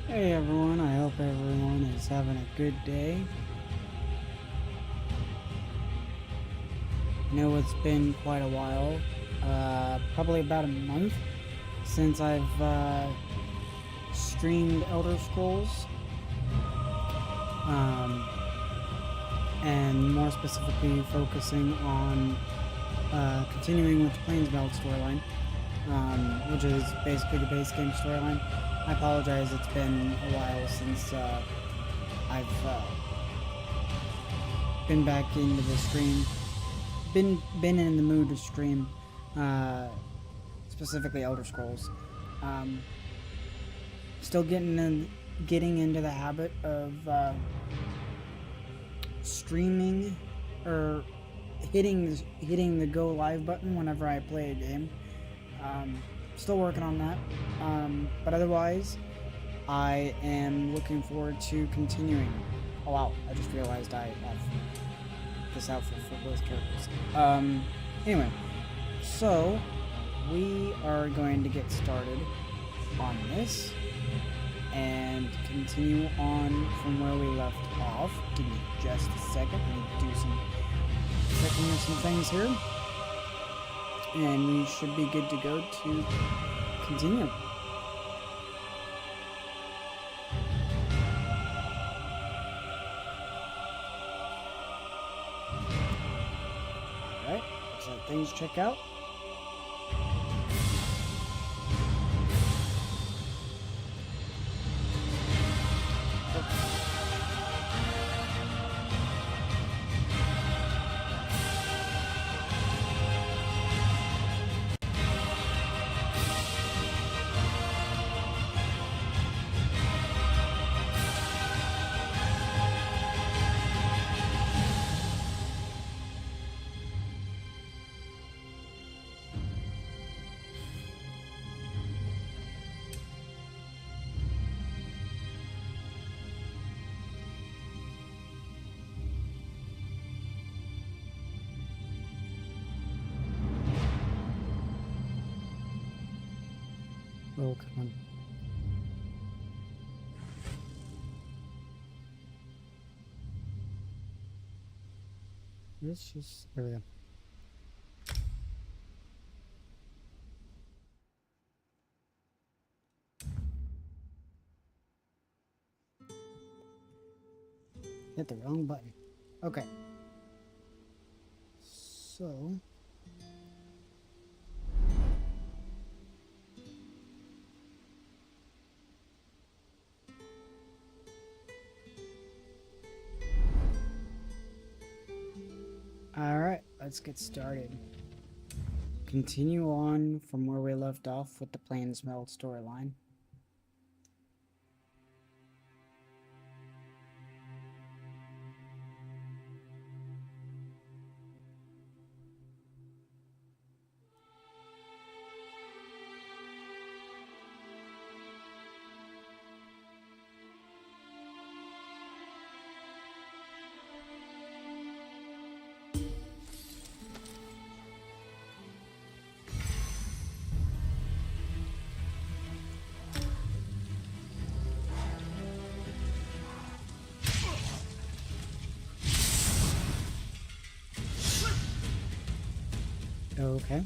Hey everyone, I hope everyone is having a good day. I know it's been quite a while, probably about a month since I've streamed Elder Scrolls, and more specifically focusing on continuing with the Planesmeld storyline, which is basically the base game storyline. I apologize, it's been a while since I've been back into the stream. Been in the mood to stream, specifically Elder Scrolls. Still getting into the habit of streaming or hitting the go live button whenever I play a game. Still working on that, but otherwise I am looking forward to continuing. Oh wow, I just realized I have this outfit for both characters. Anyway, so we are going to get started on this and continue on from where we left off. Give me just a second. I need to do some checking some things here, and we should be good to go to continue. Alright, let's let things check out. Oh, come on. Let's just... there we go. Hit the wrong button. Okay. So... Alright, let's get started. Continue on from where we left off with the Planesmeld storyline. Okay.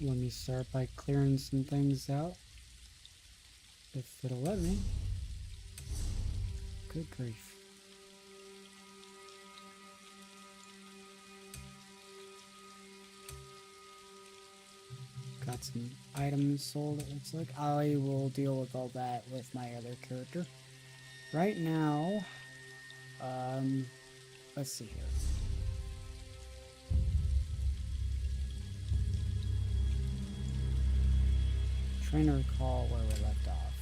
Let me start by clearing some things out. If it'll let me. Good grief. Got some items sold, it looks like. I will deal with all that with my other character. Right now, let's see here. Trying to recall where we left off.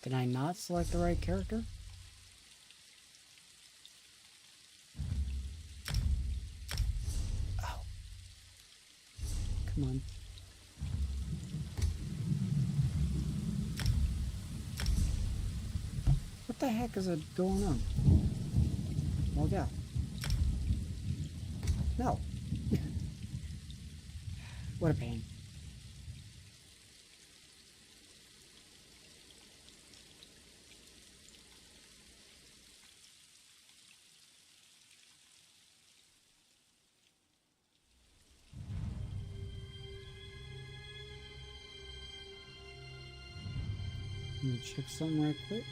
Did I not select the right character? Oh. Come on. What the heck is going on? Well, yeah. No. What a pain. Let me check something right quick.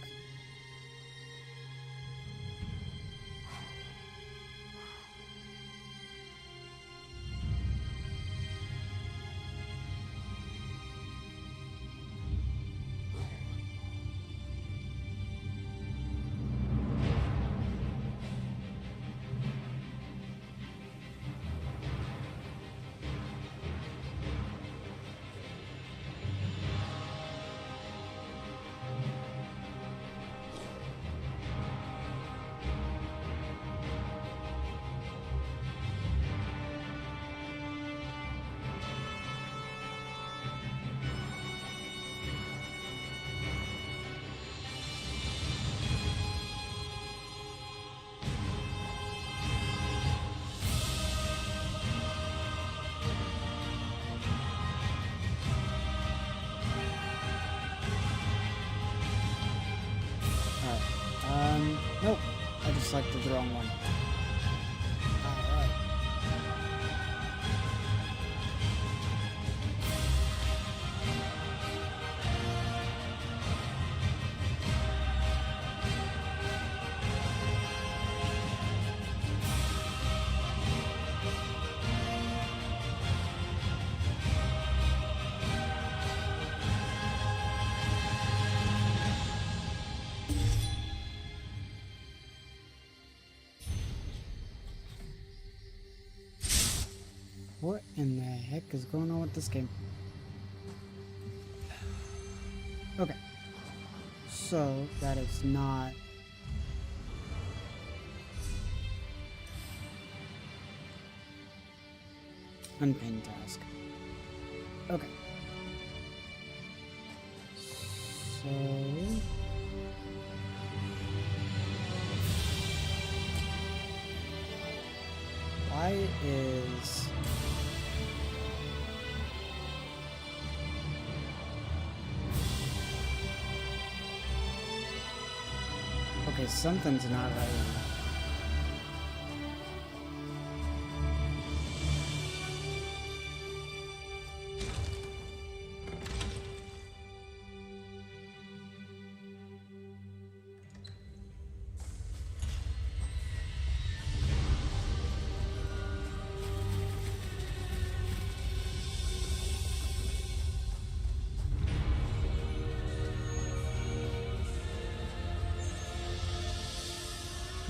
Nope. I just selected the wrong one. Alright. What in the heck is going on with this game? Okay. So, that is not... unpinned task. Okay. So... why is... okay, something's not right.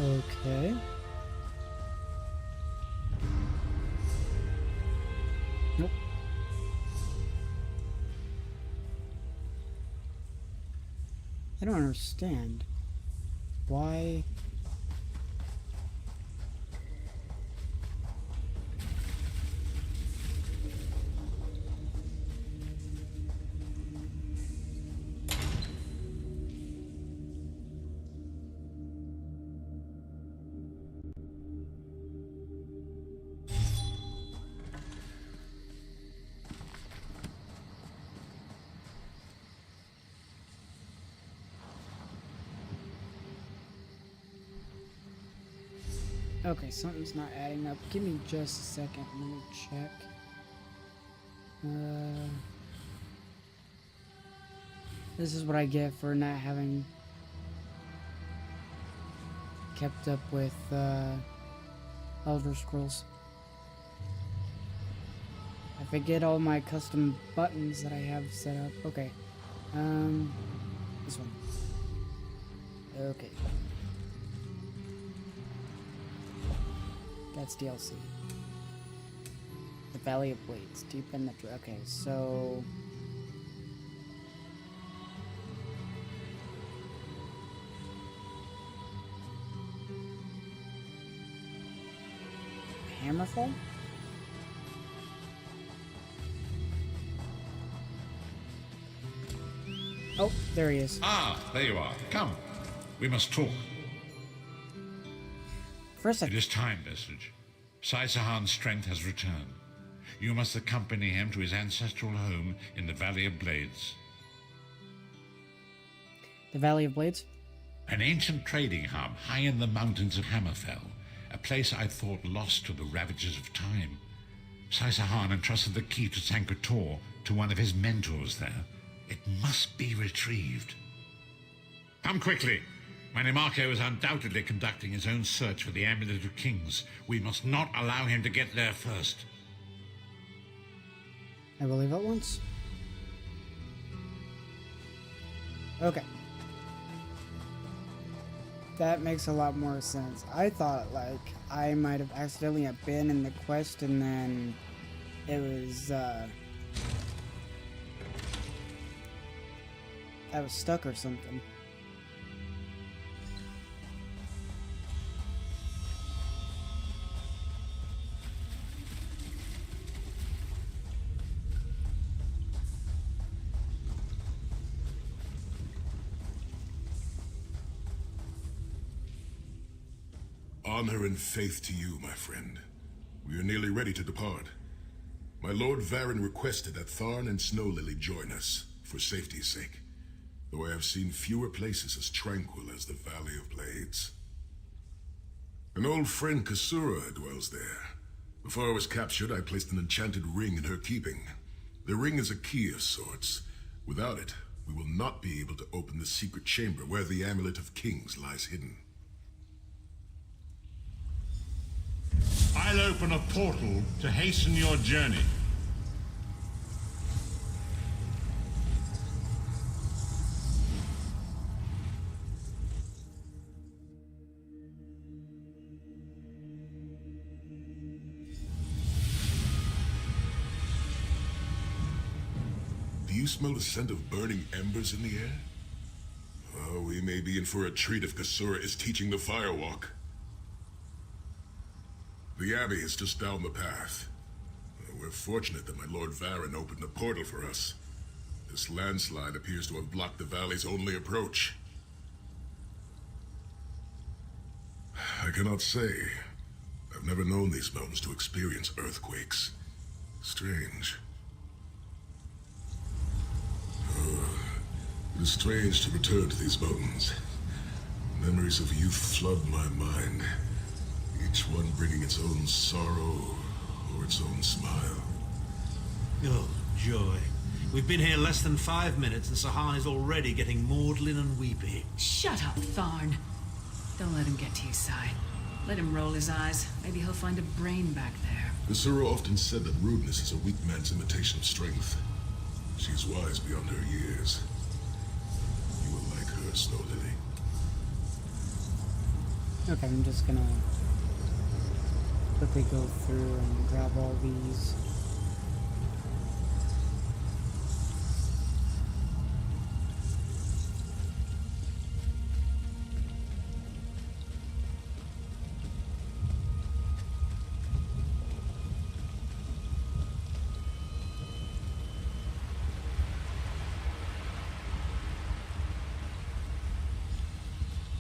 Okay. Nope. I don't understand. Why? Okay, something's not adding up. Give me just a second. Let me check. This is what I get for not having kept up with Elder Scrolls. I forget all my custom buttons that I have set up. Okay. This one. Okay. That's DLC. The Valley of Blades. Deep in the... okay, so... Hammerfall? Oh, there he is. Ah, there you are. Come. We must talk. First, It is time, Vestige. Saisahan's strength has returned. You must accompany him to his ancestral home in the Valley of Blades. The Valley of Blades? An ancient trading hub high in the mountains of Hammerfell, a place I thought lost to the ravages of time. Saisahan entrusted the key to Sankator to one of his mentors there. It must be retrieved. Come quickly! My Nimarcho is undoubtedly conducting his own search for the Amulet of Kings. We must not allow him to get there first. I will leave at once. Okay. That makes a lot more sense. I thought, like, I might have accidentally abandoned the quest and then it was, I was stuck or something. Honor and faith to you, my friend. We are nearly ready to depart. My Lord Varen requested that Tharn and Snowlily join us, for safety's sake, though I have seen fewer places as tranquil as the Valley of Blades. An old friend, Kasura, dwells there. Before I was captured, I placed an enchanted ring in her keeping. The ring is a key of sorts. Without it, we will not be able to open the secret chamber where the Amulet of Kings lies hidden. I'll open a portal to hasten your journey. Do you smell the scent of burning embers in the air? Oh, we may be in for a treat if Kasura is teaching the firewalk. The Abbey is just down the path. We're fortunate that my Lord Varen opened a portal for us. This landslide appears to have blocked the valley's only approach. I cannot say. I've never known these mountains to experience earthquakes. Strange. Oh, it is strange to return to these mountains. Memories of youth flood my mind. Each one bringing its own sorrow or its own smile. Oh, joy. We've been here less than 5 minutes and Sahan is already getting maudlin and weepy. Shut up, Tharn. Don't let him get to your side. Let him roll his eyes. Maybe he'll find a brain back there. Kasura often said that rudeness is a weak man's imitation of strength. She is wise beyond her years. You will like her, Snowlily. Okay, I'm just gonna quickly go through and grab all these.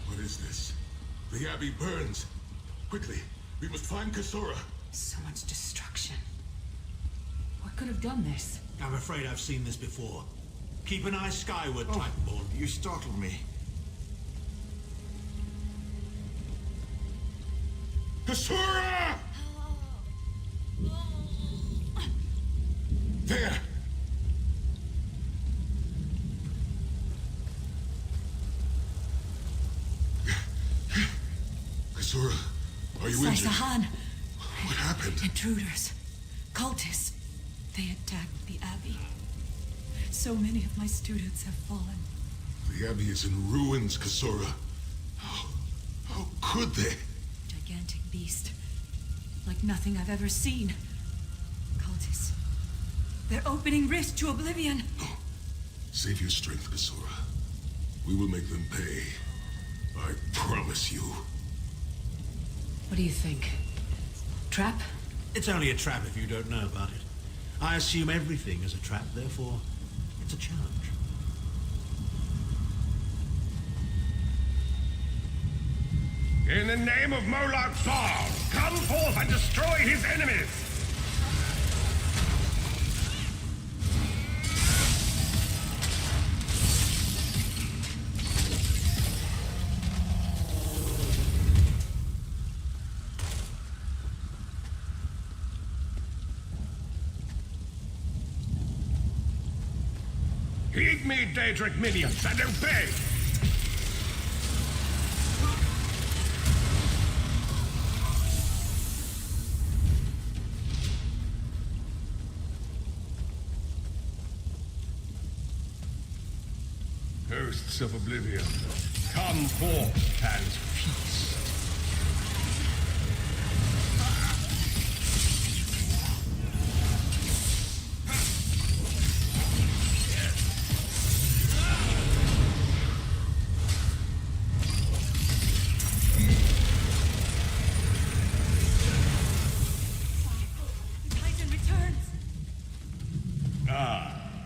What is this? The Abbey burns. Quickly, we must find Kasura. So much destruction. What could have done this? I'm afraid I've seen this before. Keep an eye skyward, Titanborn. You startled me. Kasura! There! Kasura, are you injured? Saisahan! What happened? Intruders. Cultists. They attacked the Abbey. So many of my students have fallen. The Abbey is in ruins, Kasura. How could they? Gigantic beast. Like nothing I've ever seen. Cultists. They're opening rift to oblivion. No. Save your strength, Kasura. We will make them pay. I promise you. What do you think? Trap? It's only a trap if you don't know about it. I assume everything is a trap, therefore it's a challenge. In the name of Moloch Baal, come forth and destroy his enemies! Heed me, Daedric minions, and obey! Hosts of Oblivion, come forth and feast. Titan returns!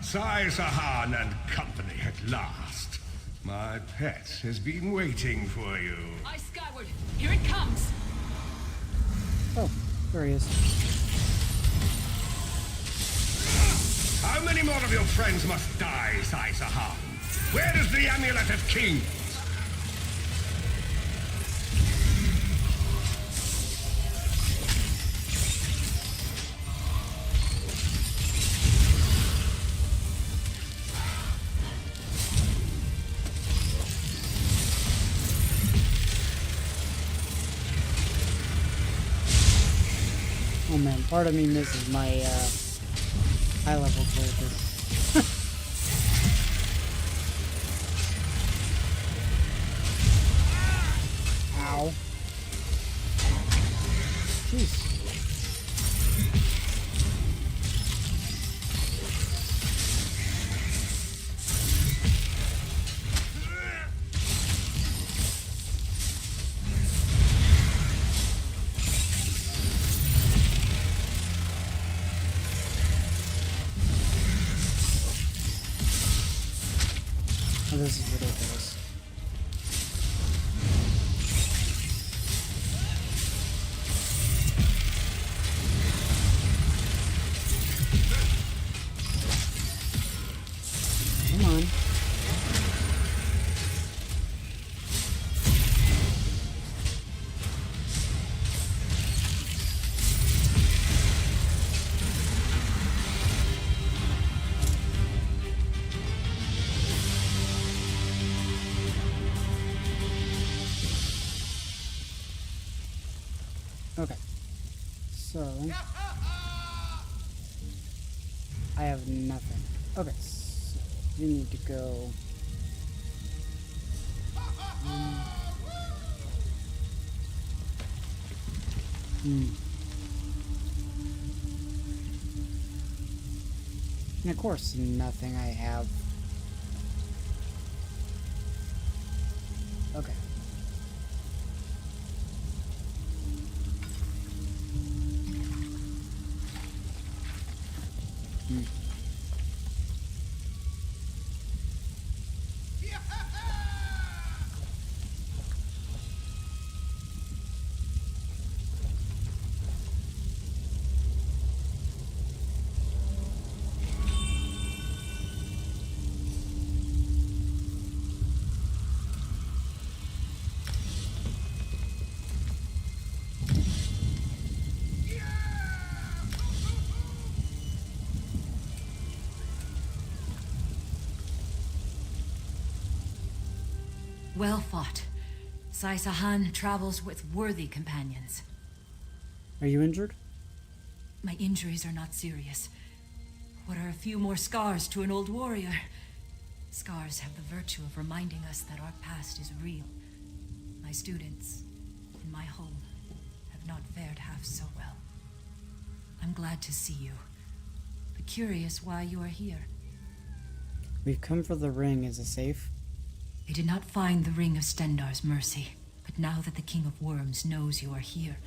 Sahan and company at last. My pet has been waiting for you. Eye skyward! Here it comes! Oh, there he is. How many more of your friends must die, Sahan? Where is the Amulet of Kings? Oh man, part of me misses my high level character. Ow. Jeez. Oh, this is ridiculous. Come on. Okay. So I have nothing. Okay, so you need to go. And of course, nothing I have. Okay. Well fought. Sahan travels with worthy companions. Are you injured? My injuries are not serious. What are a few more scars to an old warrior? Scars have the virtue of reminding us that our past is real. My students, in my home, have not fared half so well. I'm glad to see you, but curious why you are here. We've come for the ring. Is it safe? They did not find the Ring of Stendarr's mercy, but now that the King of Worms knows you are here,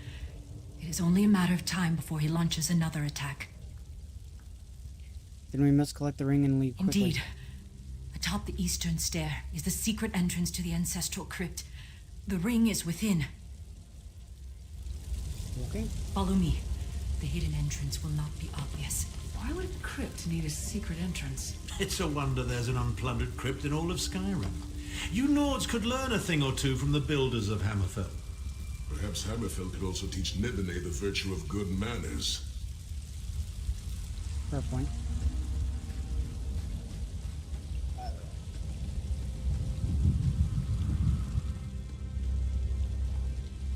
it is only a matter of time before he launches another attack. Then we must collect the ring and leave quickly. Indeed. Atop the eastern stair is the secret entrance to the ancestral crypt. The ring is within, Okay. Follow me. The hidden entrance will not be obvious. Why would a crypt need a secret entrance? It's a wonder there's an unplundered crypt in all of Skyrim. You Nords could learn a thing or two from the builders of Hammerfell. Perhaps Hammerfell could also teach Nibene the virtue of good manners. Fair point.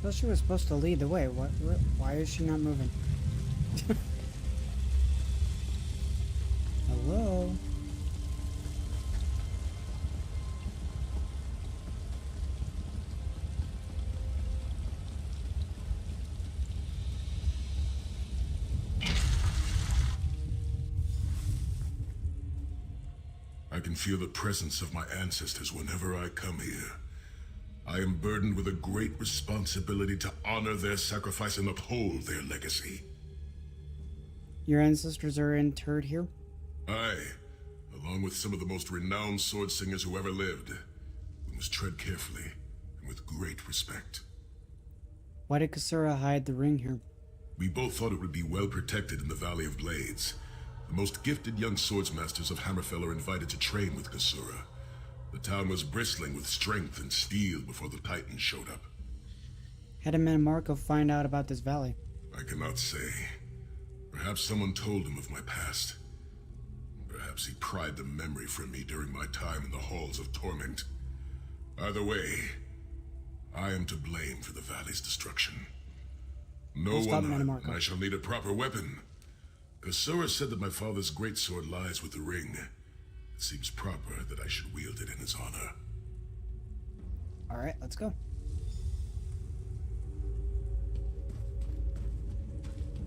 Well, she was supposed to lead the way. Why is she not moving? Hello? I can feel the presence of my ancestors whenever I come here. I am burdened with a great responsibility to honor their sacrifice and uphold their legacy. Your ancestors are interred here? Aye, along with some of the most renowned sword singers who ever lived. We must tread carefully and with great respect. Why did Kasura hide the ring here? We both thought it would be well protected in the Valley of Blades. The most gifted young swordsmasters of Hammerfell are invited to train with Kasura. The town was bristling with strength and steel before the Titans showed up. How did Marco find out about this valley? I cannot say. Perhaps someone told him of my past. Perhaps he pried the memory from me during my time in the halls of torment. Either way, I am to blame for the valley's destruction. No one, and I shall need a proper weapon. Kasura said that my father's greatsword lies with the ring. It seems proper that I should wield it in his honor. Alright, let's go.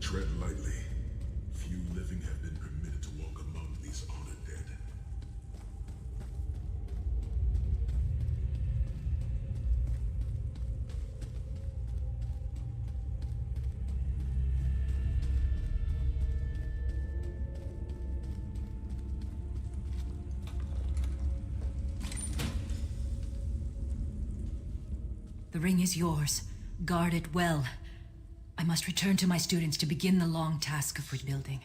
Tread lightly. Few living have been permitted to walk among these honored dead. The ring is yours. Guard it well. I must return to my students to begin the long task of rebuilding.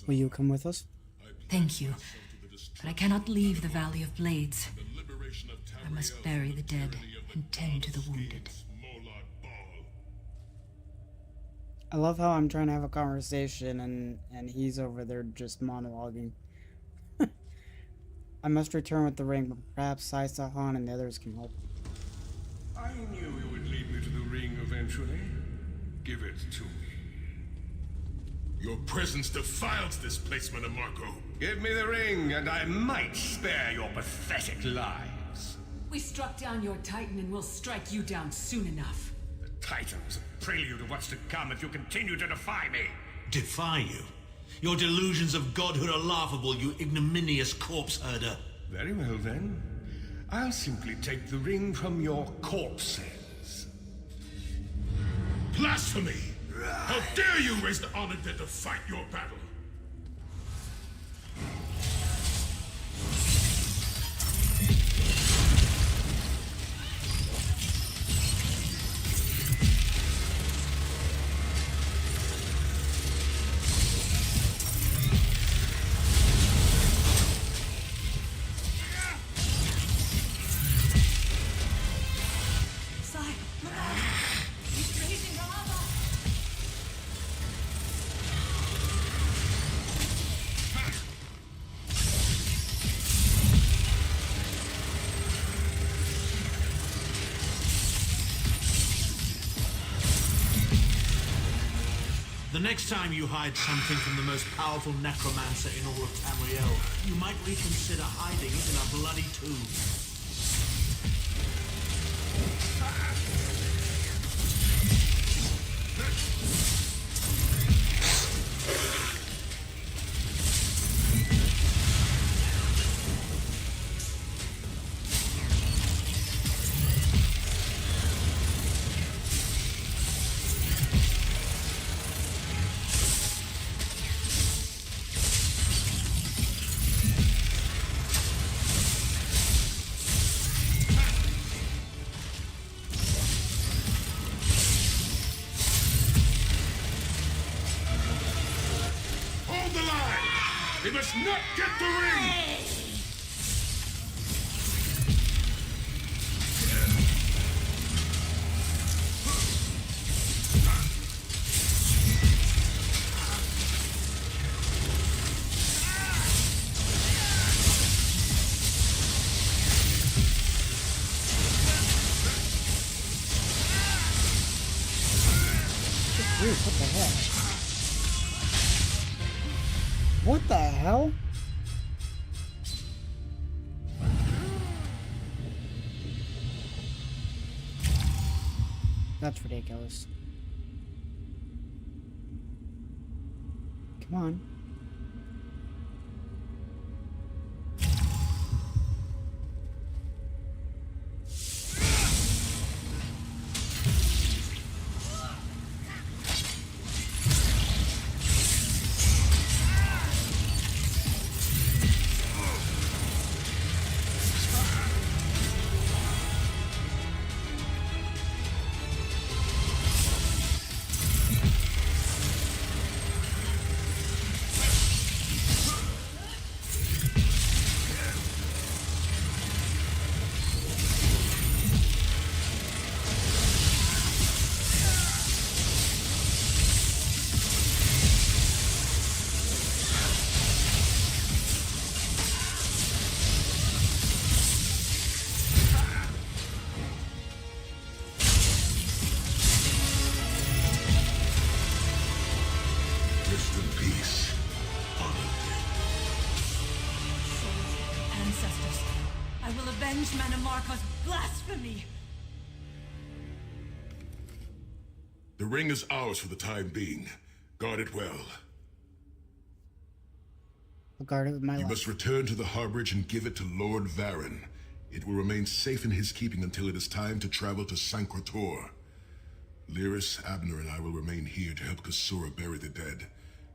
Will you come with us? Thank you, but I cannot leave the Valley of Blades. I must bury the dead and tend to the wounded. I love how I'm trying to have a conversation and he's over there just monologuing. I must return with the ring, but perhaps Saisahan and the others can help. I knew you would lead me to the ring eventually. Give it to me. Your presence defiles this place, Marco. Give me the ring, and I might spare your pathetic lives. We struck down your Titan and we'll strike you down soon enough. The Titan's a prelude of what's to come if you continue to defy me. Defy you? Your delusions of godhood are laughable, you ignominious corpse herder. Very well then. I'll simply take the ring from your corpses. Blasphemy! How dare you raise the honored dead to fight your battle? The next time you hide something from the most powerful necromancer in all of Tamriel, you might reconsider hiding it in a bloody tomb. must not get the ring! Dude, what the hell? What the hell? That's ridiculous. Come on. Rest in peace, honored dead. Ancestors, I will avenge Manamarco's blasphemy! The ring is ours for the time being. Guard it well. I'll guard it with my You life. must return to the Harbridge and give it to Lord Varen. It will remain safe in his keeping until it is time to travel to Sancretor. Lyris, Abner, and I will remain here to help Kasura bury the dead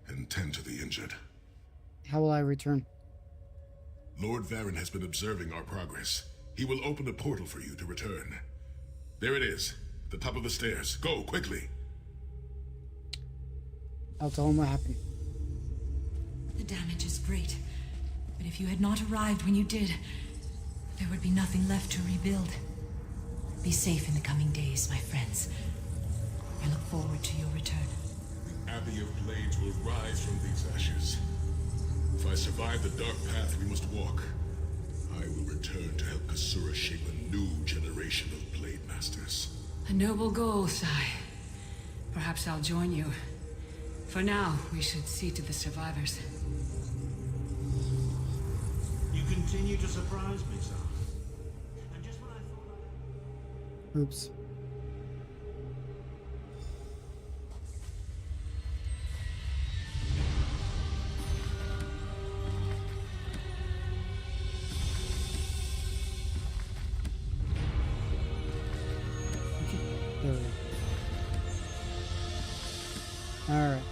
and tend to the injured. How will I return? Lord Varen has been observing our progress. He will open a portal for you to return. There it is, at the top of the stairs. Go, quickly! I'll tell him what happened. The damage is great, but if you had not arrived when you did, there would be nothing left to rebuild. Be safe in the coming days, my friends. I look forward to your return. The Abbey of Blades will rise from these ashes. If I survive the dark path we must walk, I will return to help Kasura shape a new generation of Blade Masters. A noble goal, Sai. Perhaps I'll join you. For now, we should see to the survivors. You continue to surprise me, Sai. And just when I thought Oops. There we go. Alright.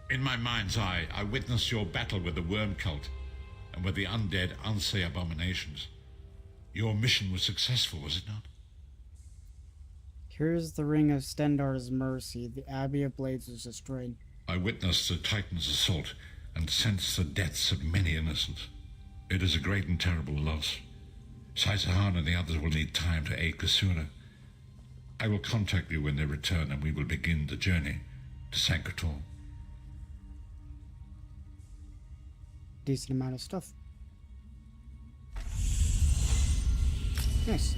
In my mind's eye, I witnessed your battle with the worm cult and with the undead Unsay abominations. Your mission was successful, was it not? Here's the ring of Stendar's mercy. The Abbey of Blades was destroyed. I witnessed the Titan's assault and sensed the deaths of many innocents. It is a great and terrible loss. Saisahan and the others will need time to aid Kasura. I will contact you when they return and we will begin the journey to Sancretor. Decent amount of stuff. Nice.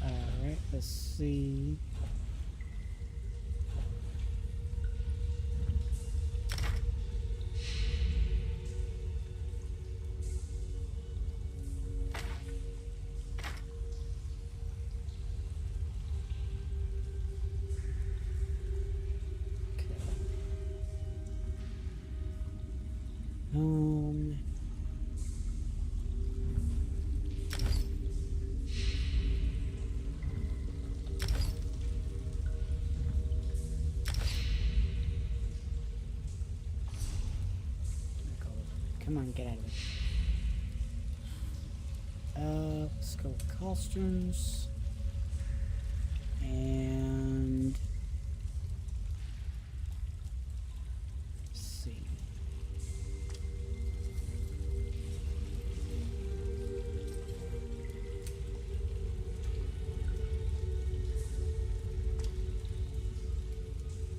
Alright, let's see. Okay. Come on, get out of it. Let's go with costumes. And let's see.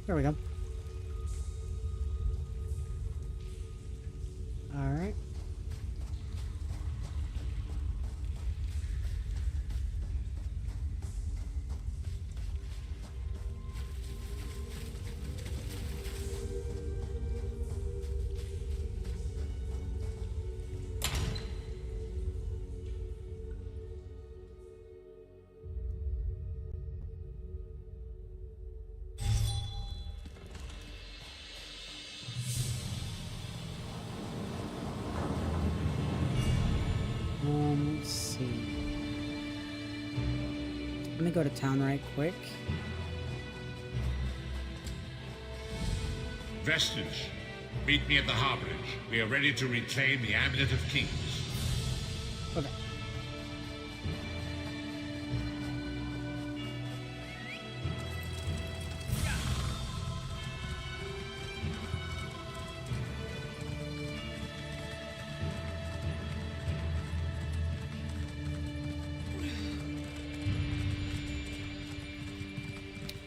There we go. All right. Let's see. Let me go to town right quick. Vestige, meet me at the harborage. We are ready to reclaim the Amulet of Kings. Okay.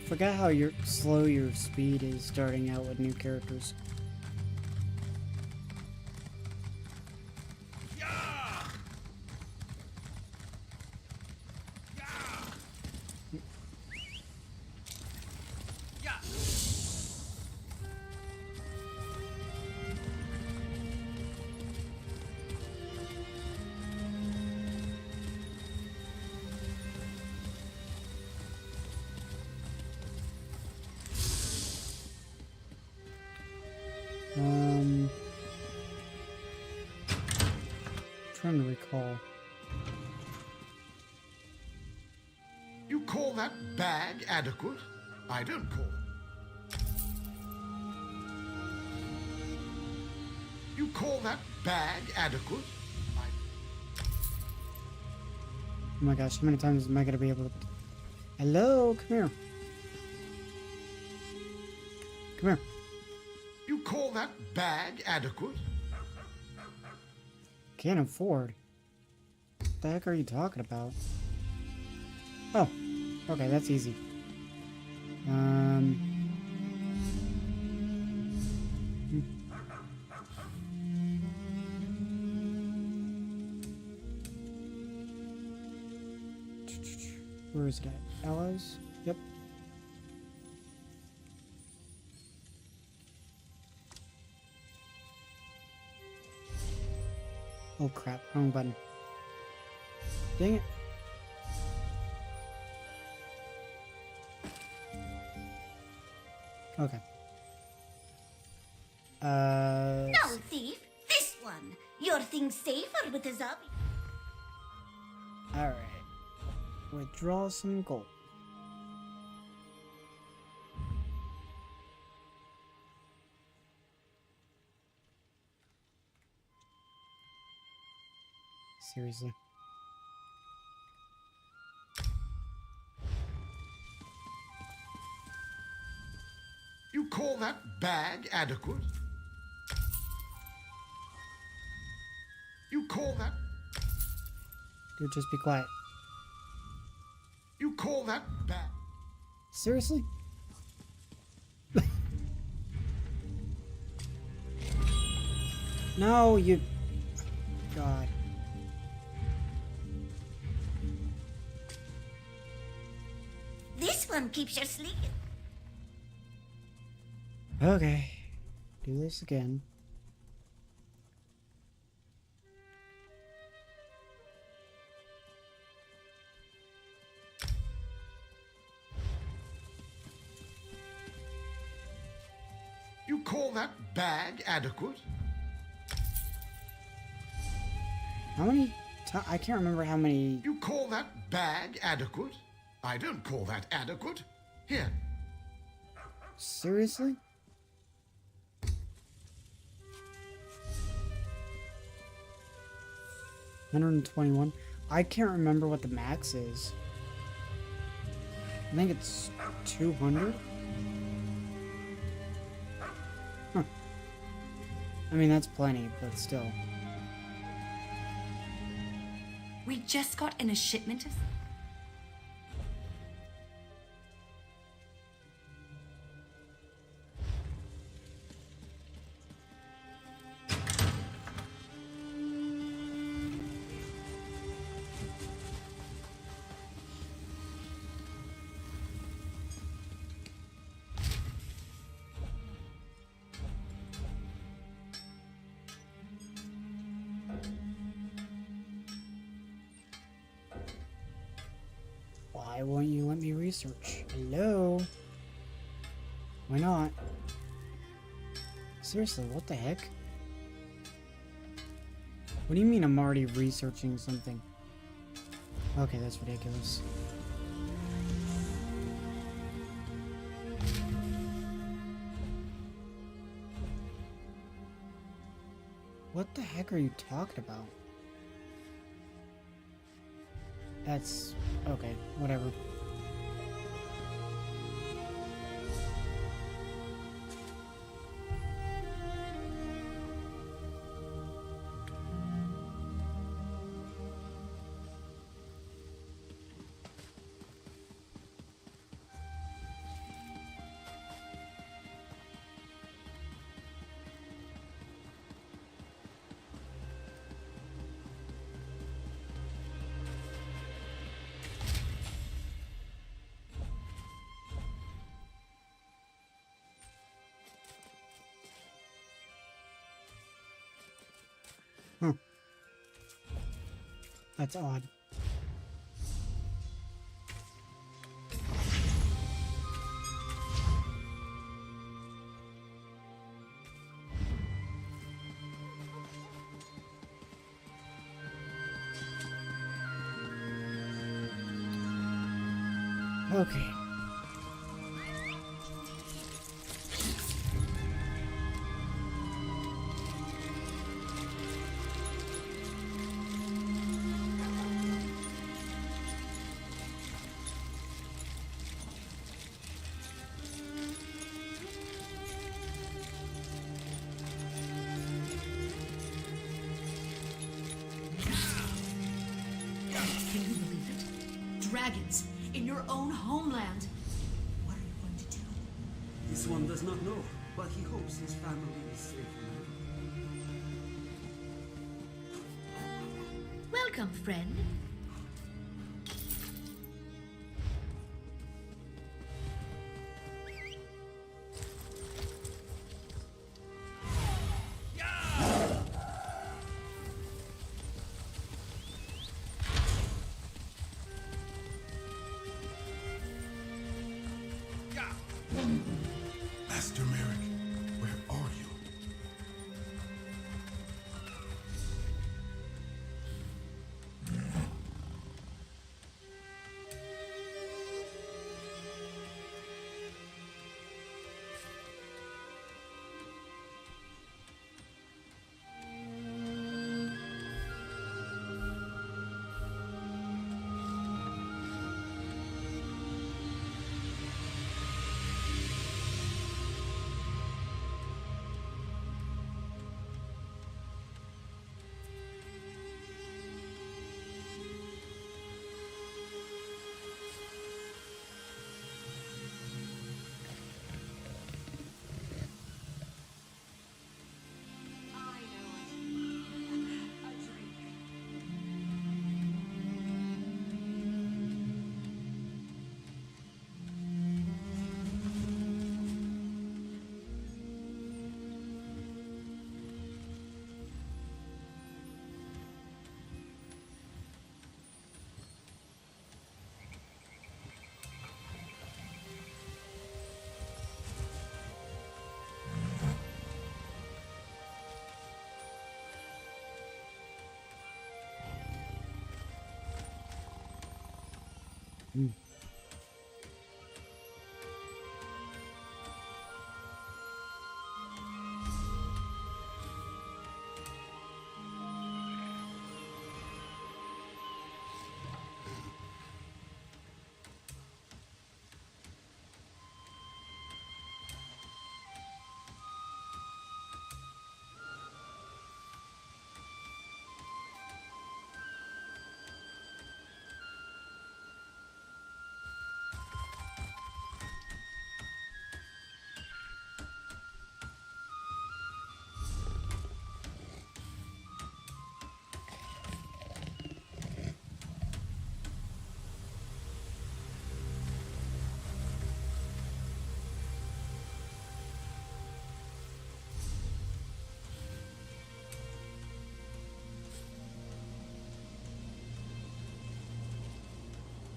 Forgot how slow your speed is starting out with new characters. Trying to recall. You call that bag adequate? I don't call it. You call that bag adequate? Oh my gosh, how many times am I gonna be able to... Hello, come here. Come here. You call that bag adequate? Can't afford. What the heck are you talking about? Oh, okay, that's easy. Where is it at? Allies? Yep. Oh crap, wrong button. Dang it. Okay. No, thief. This one. Your thing's safer with a zombie. Alright. Withdraw some gold. Seriously. You call that bag adequate? You call that... Dude, just be quiet. You call that bag... Seriously? No, you... God. This one keeps you sleeping. Okay. Do this again. You call that bag adequate? How many I can't remember how many... You call that bag adequate? I don't call that adequate. Here. Seriously? 121. I can't remember what the max is. I think it's 200. Huh. I mean, that's plenty, but still. We just got in a shipment of... Why won't you let me research? Hello? Why not? Seriously, what the heck? What do you mean I'm already researching something? Okay, that's ridiculous. What the heck are you talking about? That's... okay, whatever. Huh. That's odd. Okay. Can you believe it? Dragons in your own homeland. What are you going to do? This one does not know, but he hopes his family is safe now. Welcome, friend. Master Merrick, where are you?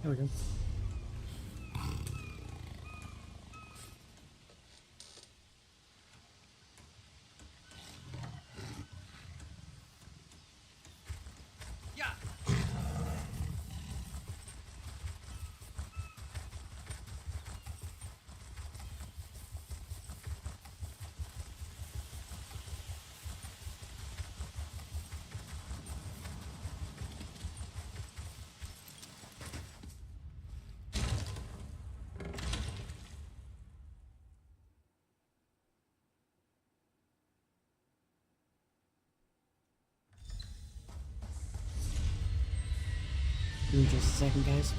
There we go. Give me just a second, guys.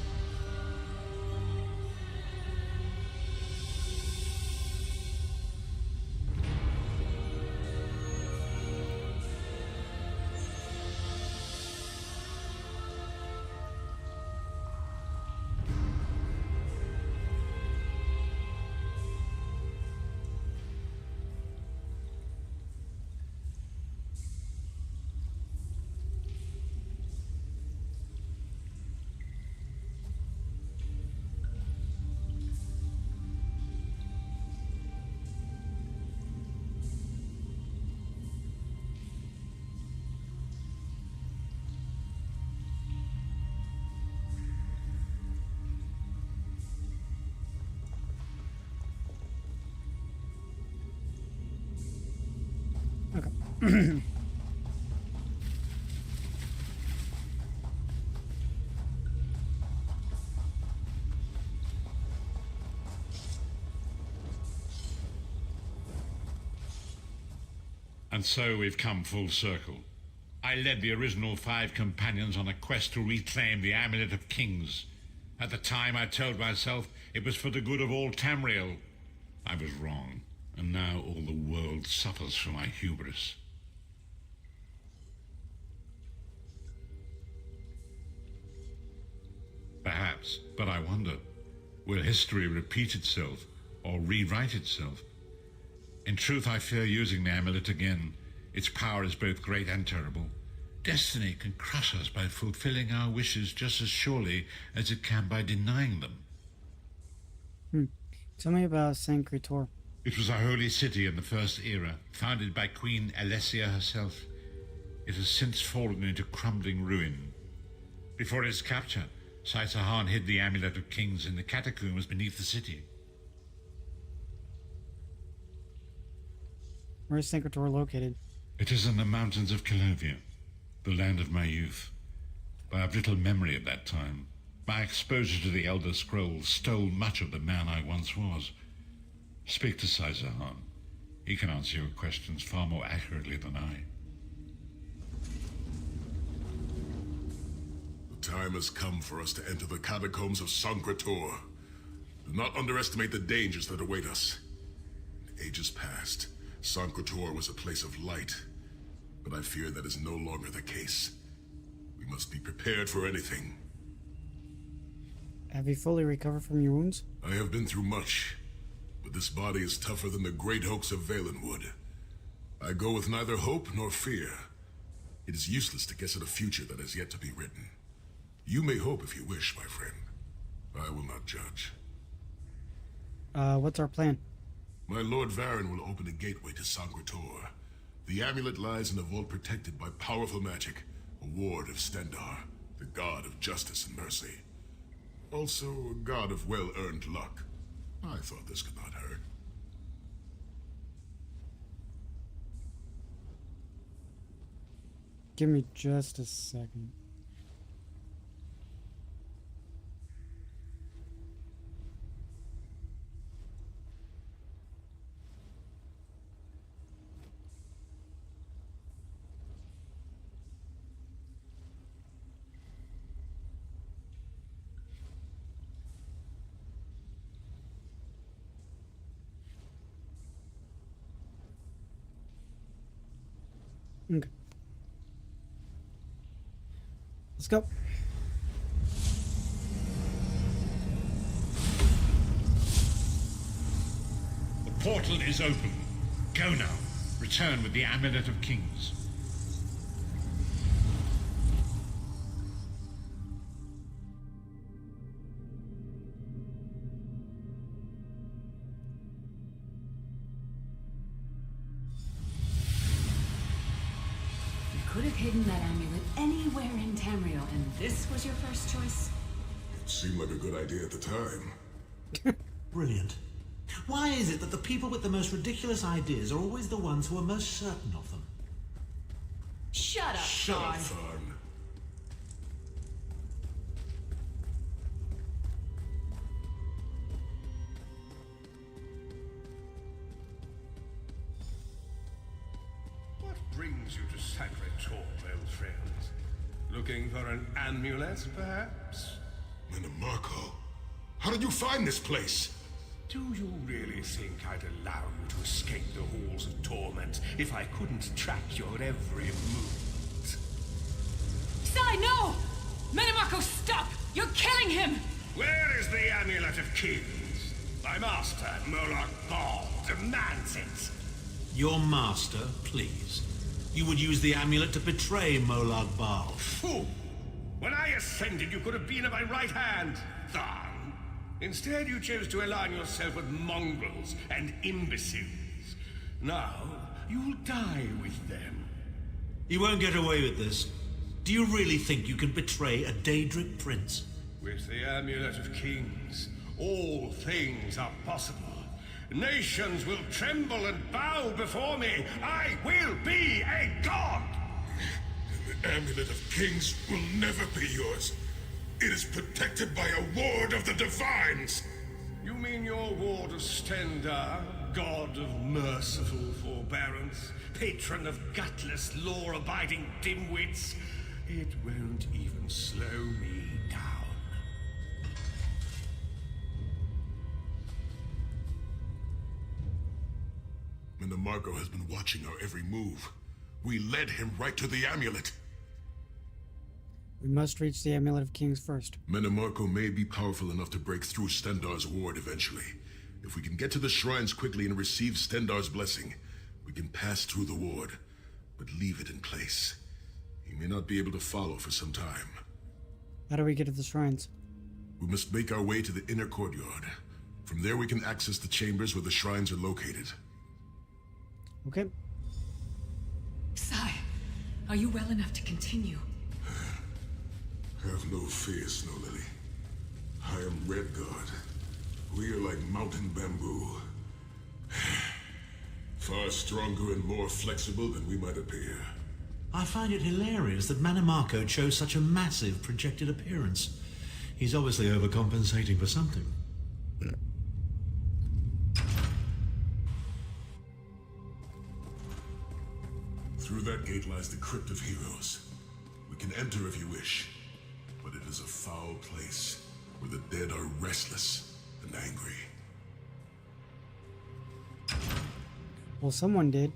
Okay. And so we've come full circle. I led the original 5 companions on a quest to reclaim the Amulet of Kings. At the time, I told myself it was for the good of all Tamriel. I was wrong, and now all the world suffers for my hubris. Perhaps, but I wonder, will history repeat itself or rewrite itself? In truth, I fear using the amulet again. Its power is both great and terrible. Destiny can crush us by fulfilling our wishes just as surely as it can by denying them. Tell me about Sanctuary. It was a holy city in the First Era, founded by Queen Alessia herself. It has since fallen into crumbling ruin. Before its capture, Saitahan hid the Amulet of Kings in the catacombs beneath the city. Where is Sanctuary located? It is in the mountains of Calovia, the land of my youth. I have little memory of that time. My exposure to the Elder Scrolls stole much of the man I once was. Speak to Saitahan. He can answer your questions far more accurately than I. The time has come for us to enter the catacombs of Sanctuary. Do not underestimate the dangers that await us. In ages past, Sanctuary was a place of light, but I fear that is no longer the case. We must be prepared for anything. Have you fully recovered from your wounds? I have been through much, but this body is tougher than the great oaks of Valenwood. I go with neither hope nor fear. It is useless to guess at a future that has yet to be written. You may hope if you wish, my friend. I will not judge. What's our plan? My Lord Varen will open a gateway to Sanctuary. The amulet lies in a vault protected by powerful magic, a ward of Stendar, the god of justice and mercy. Also, a god of well-earned luck. I thought this could not hurt. Give me just a second. Okay. Let's go. The portal is open. Go now. Return with the Amulet of Kings. This was your first choice? It seemed like a good idea at the time. Brilliant. Why is it that the people with the most ridiculous ideas are always the ones who are most certain of them? Shut up, Shut up, Thorn. Tharn. What brings you to Sacred Tor, old friends? Looking for an amulet, perhaps? Manamarco, how did you find this place? Do you really think I'd allow you to escape the halls of torment if I couldn't track your every movement? Sai, no! Manamarco, stop! You're killing him! Where is the Amulet of Kings? My master, Moloch Ball, demands it. Your master, please. You would use the amulet to betray Molag Bal. Fool! When I ascended, you could have been at my right hand, Tharn. Instead, you chose to align yourself with mongrels and imbeciles. Now, you'll die with them. You won't get away with this. Do you really think you can betray a Daedric prince? With the Amulet of Kings, all things are possible. Nations will tremble and bow before me. I will be a god! The Amulet of Kings will never be yours. It is protected by a ward of the Divines! You mean your ward of Stendar, god of merciful forbearance, patron of gutless, law-abiding dimwits? It won't even slow me down. Manamarco has been watching our every move. We led him right to the amulet. We must reach the Amulet of Kings first. Manamarco may be powerful enough to break through Stendar's ward eventually. If we can get to the shrines quickly and receive Stendar's blessing, we can pass through the ward, but leave it in place. He may not be able to follow for some time. How do we get to the shrines? We must make our way to the inner courtyard. From there we can access the chambers where the shrines are located. Okay. Sai, are you well enough to continue? Have no fear, Snow Lily. I am Red Guard. We are like mountain bamboo. Far stronger and more flexible than we might appear. I find it hilarious that Manamarco chose such a massive projected appearance. He's obviously overcompensating for something. Through that gate lies the Crypt of Heroes. We can enter if you wish, but it is a foul place where the dead are restless and angry. Well, someone did.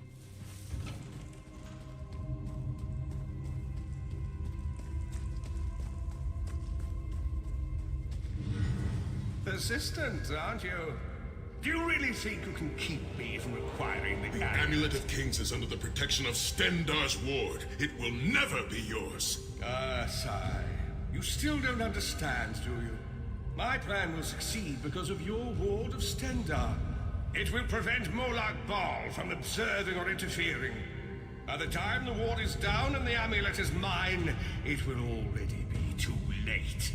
Persistent, aren't you? Do you really think you can keep me from acquiring the The Amulet of Kings is under the protection of Stendar's ward. It will never be yours. Ah, Sai. You still don't understand, do you? My plan will succeed because of your ward of Stendar. It will prevent Molag Bal from observing or interfering. By the time the ward is down and the amulet is mine, it will already be too late.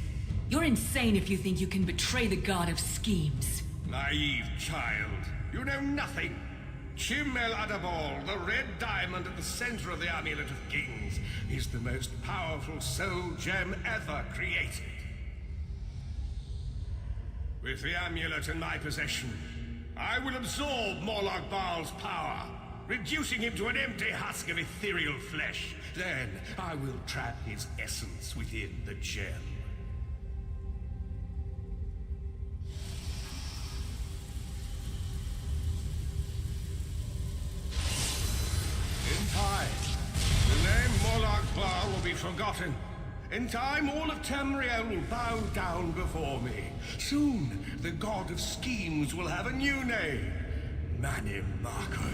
You're insane if you think you can betray the god of schemes. Naive child. You know nothing. Chim El Adabal, the red diamond at the center of the Amulet of Kings, is the most powerful soul gem ever created. With the amulet in my possession, I will absorb Molag Bal's power, reducing him to an empty husk of ethereal flesh. Then I will trap his essence within the gem. In time, the name Molag Bal will be forgotten. In time, all of Tamriel will bow down before me. Soon, the god of schemes will have a new name. Manamarco.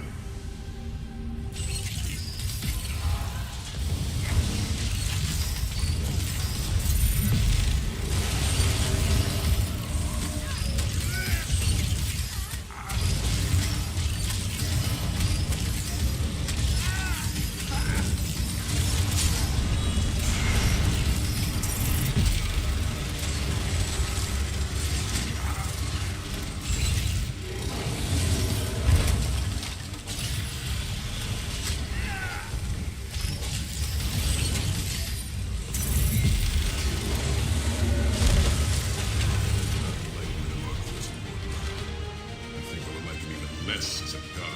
less as a god.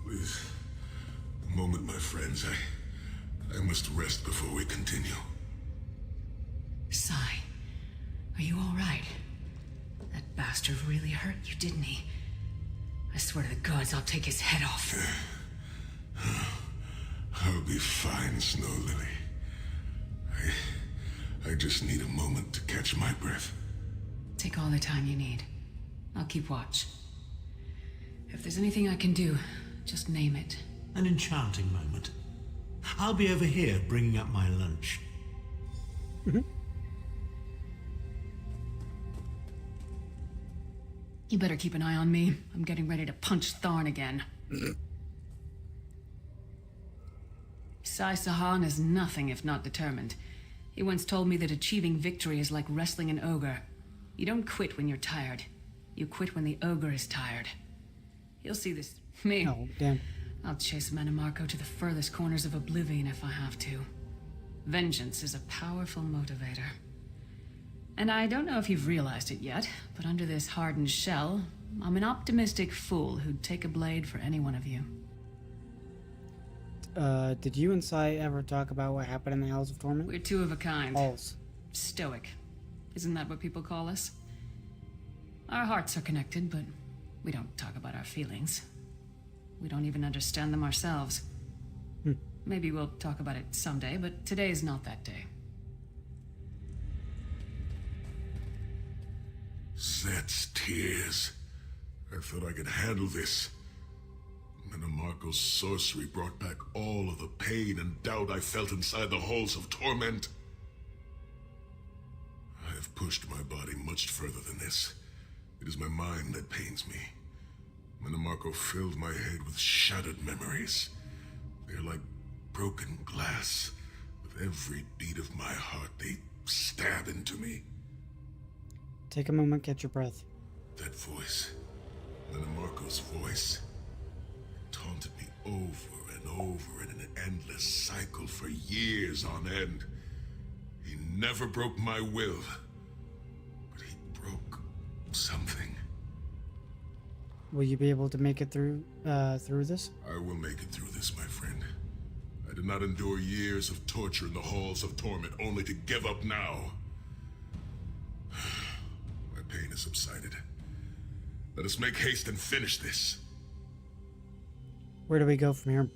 Please, a moment, my friends. I must rest before we continue. Sai, are you all right? That bastard really hurt you, didn't he? I swear to the gods, I'll take his head off. I'll be fine, Snow Lily. I just need a moment to catch my breath. Take all the time you need. I'll keep watch. If there's anything I can do, just name it. An enchanting moment. I'll be over here bringing up my lunch. You better keep an eye on me. I'm getting ready to punch Tharn again. Sai Sahan is nothing if not determined. He once told me that achieving victory is like wrestling an ogre. You don't quit when you're tired. You quit when the ogre is tired. You'll see this. Me. Oh, damn. I'll chase Manamarco to the furthest corners of oblivion if I have to. Vengeance is a powerful motivator. And I don't know if you've realized it yet, but under this hardened shell, I'm an optimistic fool who'd take a blade for any one of you. Did you and Sai ever talk about what happened in the Halls of Torment? We're two of a kind. Halls. Stoic. Isn't that what people call us? Our hearts are connected, but we don't talk about our feelings. We don't even understand them ourselves. Maybe we'll talk about it someday, but today's not that day. Set's tears. I thought I could handle this. Manamarco's sorcery brought back all of the pain and doubt I felt inside the halls of torment. I have pushed my body much further than this. It is my mind that pains me. Manamarco filled my head with shattered memories. They're like broken glass. With every beat of my heart, they stab into me. Take a moment, catch your breath. That voice, Manamarco's voice, taunted me over and over in an endless cycle for years on end. He never broke my will, but he broke something. Will you be able to make it through this? I will make it through this, my friend. I did not endure years of torture in the halls of torment only to give up now. My pain has subsided. Let us make haste and finish this. Where do we go from here?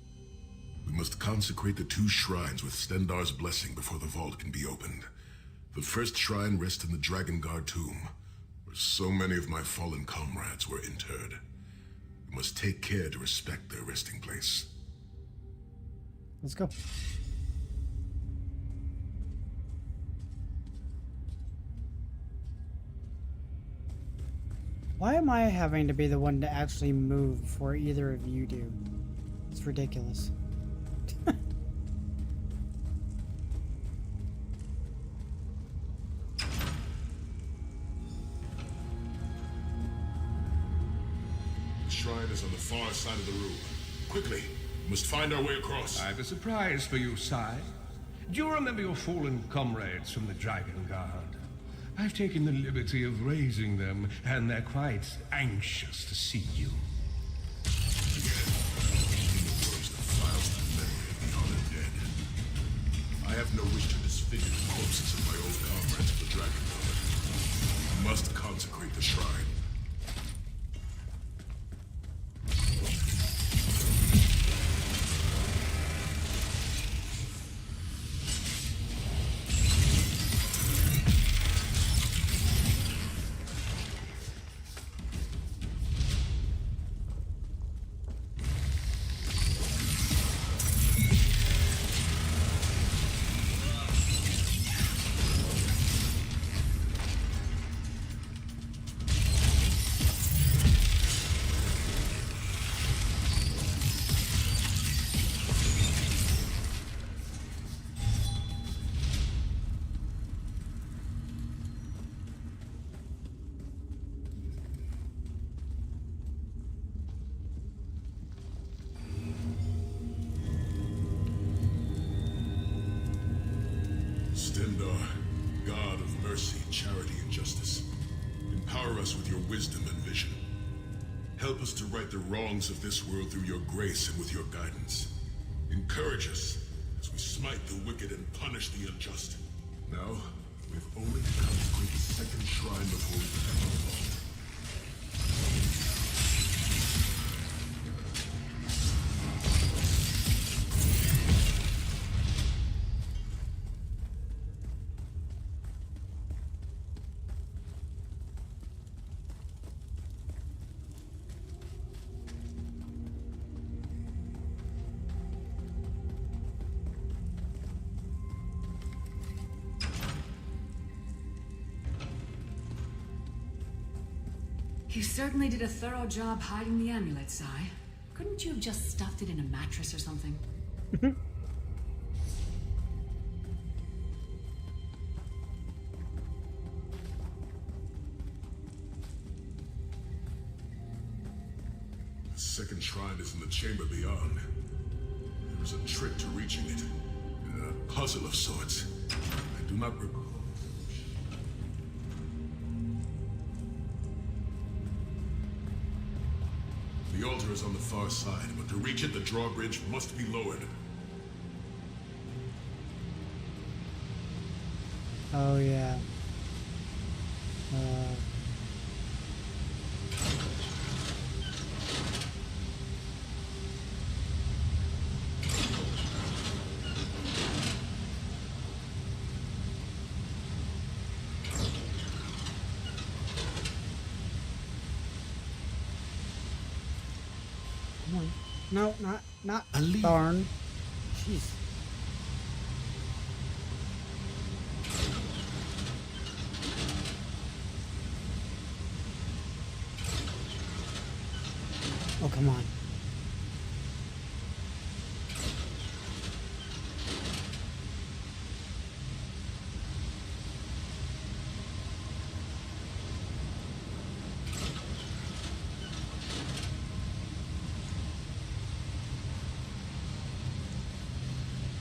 We must consecrate the 2 shrines with Stendarr's blessing before the vault can be opened. The first shrine rests in the Dragon Guard tomb, where so many of my fallen comrades were interred. We must take care to respect their resting place. Let's go. Why am I having to be the one to actually move before either of you do? It's ridiculous. The shrine is on the far side of the room. Quickly, we must find our way across. I have a surprise for you, Sai. Do you remember your fallen comrades from the Dragon Guard? I've taken the liberty of raising them, and they're quite anxious to see you. I have no wish to disfigure the corpses of my old comrades of the Dragon Guard. We must consecrate the shrine. Empower us with your wisdom and vision. Help us to right the wrongs of this world through your grace and with your guidance. Encourage us as we smite the wicked and punish the unjust. Now, we've only to consecrate the second shrine before we protect the vault. You certainly did a thorough job hiding the amulet, Sai. Couldn't you have just stuffed it in a mattress or something? The second shrine is in the chamber beyond. There is a trick to reaching it. A puzzle of sorts. I do not recall. The altar is on the far side, but to reach it, the drawbridge must be lowered. Oh yeah. Come on. No, not darn. Jeez. Oh, come on.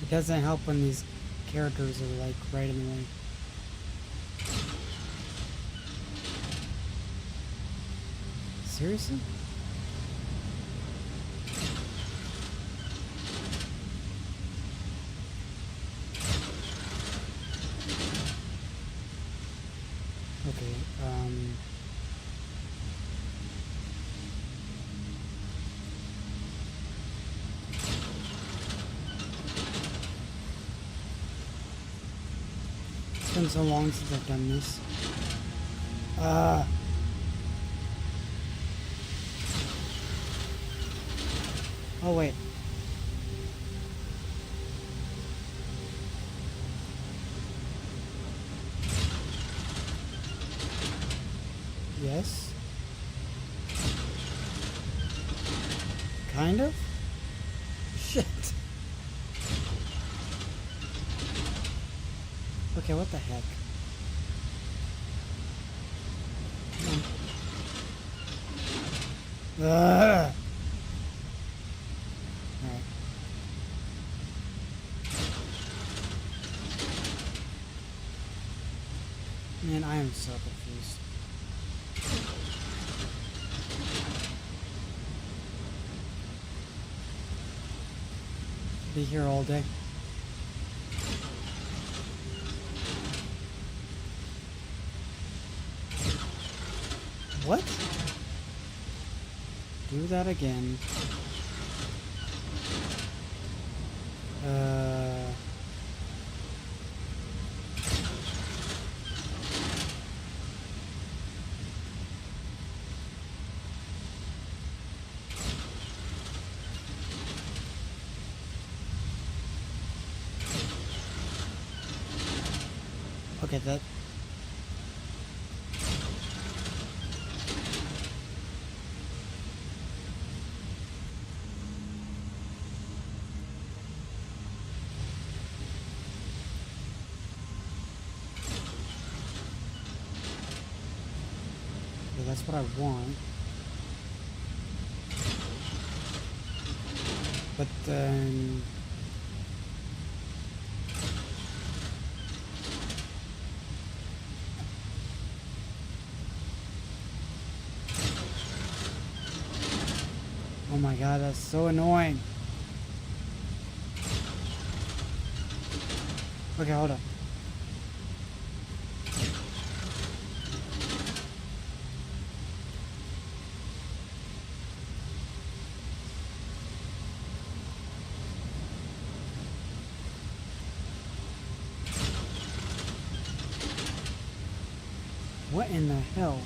It doesn't help when these characters are like right in the way. Seriously? Okay, it's been so long since I've done this. Oh wait. Yes. Kind of? Shit. Okay, what the heck? Come on. Alright. Man, I am so confused. Be here all day. What? Do that again. Okay, that... Okay, that's what I want. But then... Oh my god, that's so annoying. Okay, hold on. What in the hell?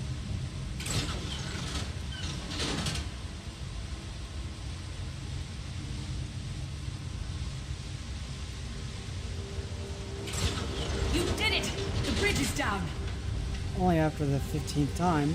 You did it! The bridge is down! Only after the 15th time.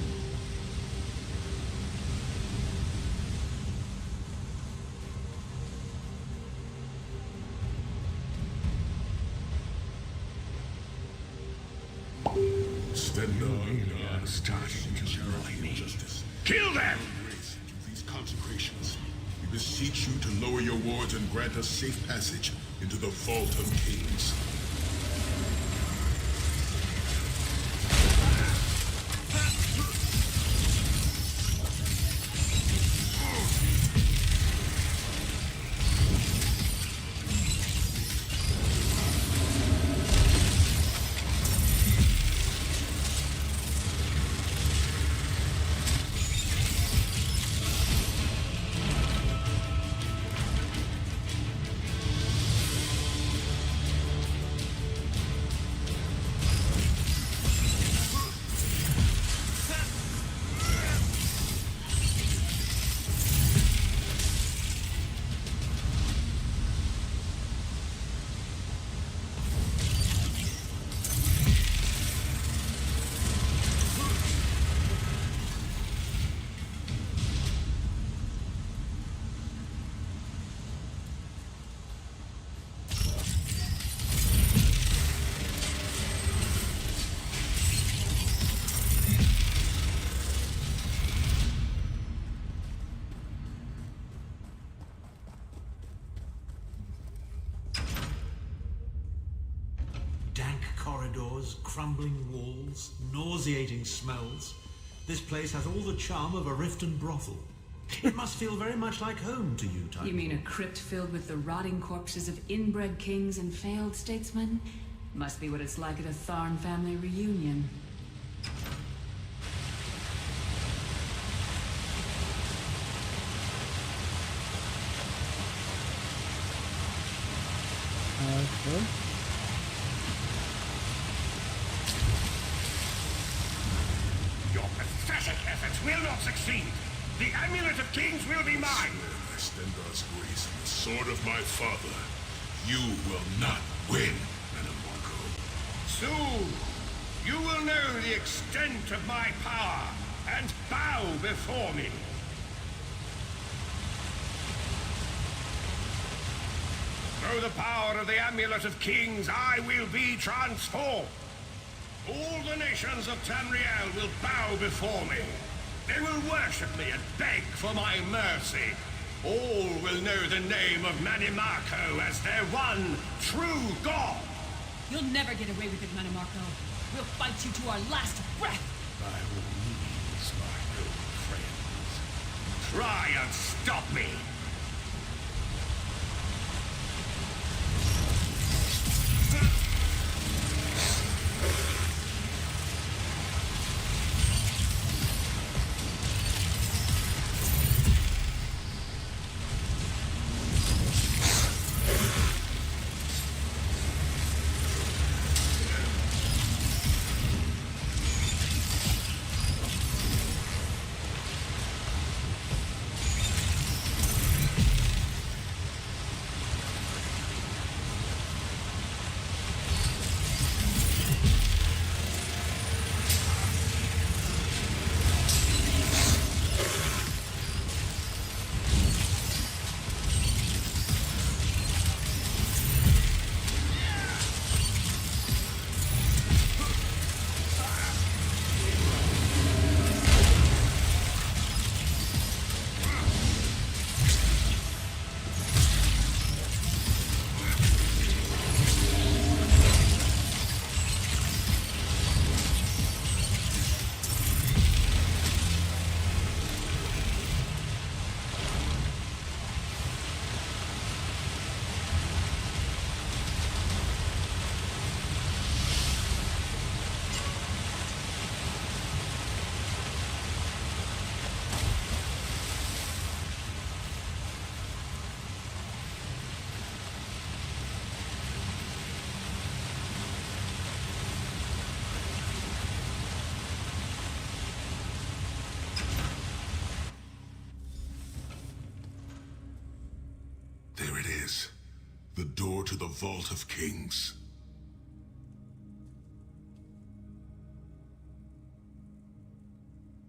Stendar starting to annoy me. Justice. Kill them! Grace to these consecrations. We beseech you to lower your wards and grant us safe passage into the Vault of Kings. Dank corridors, crumbling walls, nauseating smells. This place has all the charm of a Riften brothel. It must feel very much like home to you, Titan. You mean a crypt filled with the rotting corpses of inbred kings and failed statesmen? Must be what it's like at a Tharn family reunion. Okay. Your pathetic efforts will not succeed. The Amulet of Kings will be mine. By Stendar's grace and the sword of my father, you will not win, Manamorco. Soon, you will know the extent of my power and bow before me. Through the power of the Amulet of Kings, I will be transformed. All the nations of Tamriel will bow before me. They will worship me and beg for my mercy. All will know the name of Manimarco as their one true god. You'll never get away with it, Manimarco. We'll fight you to our last breath. By all means, my old friends. Try and stop me. The door to the Vault of Kings.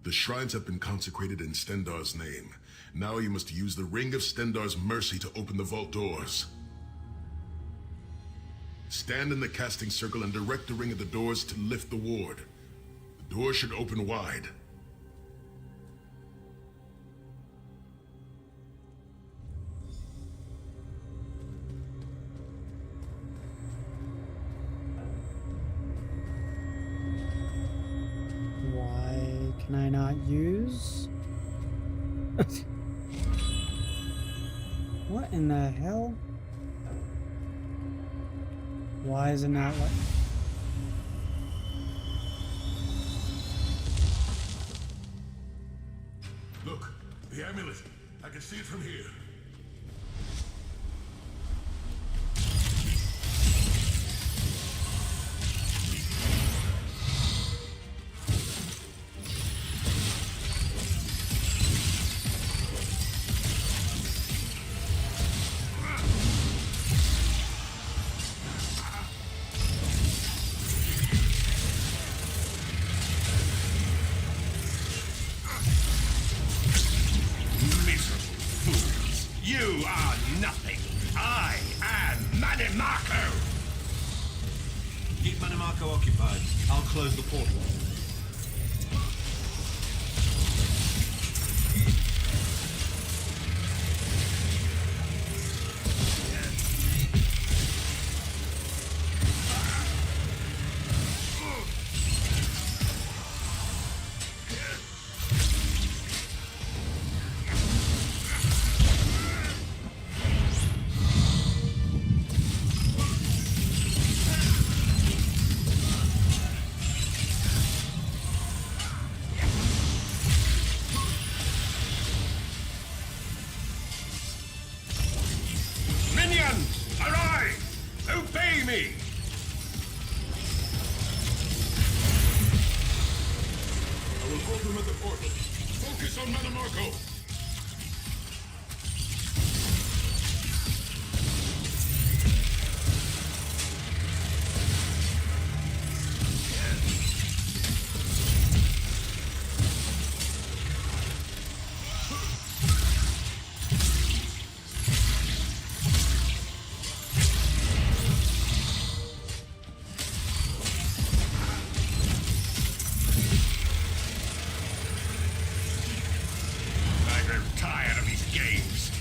The shrines have been consecrated in Stendarr's name. Now you must use the Ring of Stendarr's mercy to open the vault doors. Stand in the casting circle and direct the ring of the doors to lift the ward. The door should open wide. Why can I not use? What in the hell? Why is it not like... Look, the amulet. I can see it from here. You are nothing. I am Manimarco. Keep Manimarco occupied. I'll close the portal. Minions, arrive! Obey me! I will hold them at the portal. Focus on Manimarco. I grow tired of these games.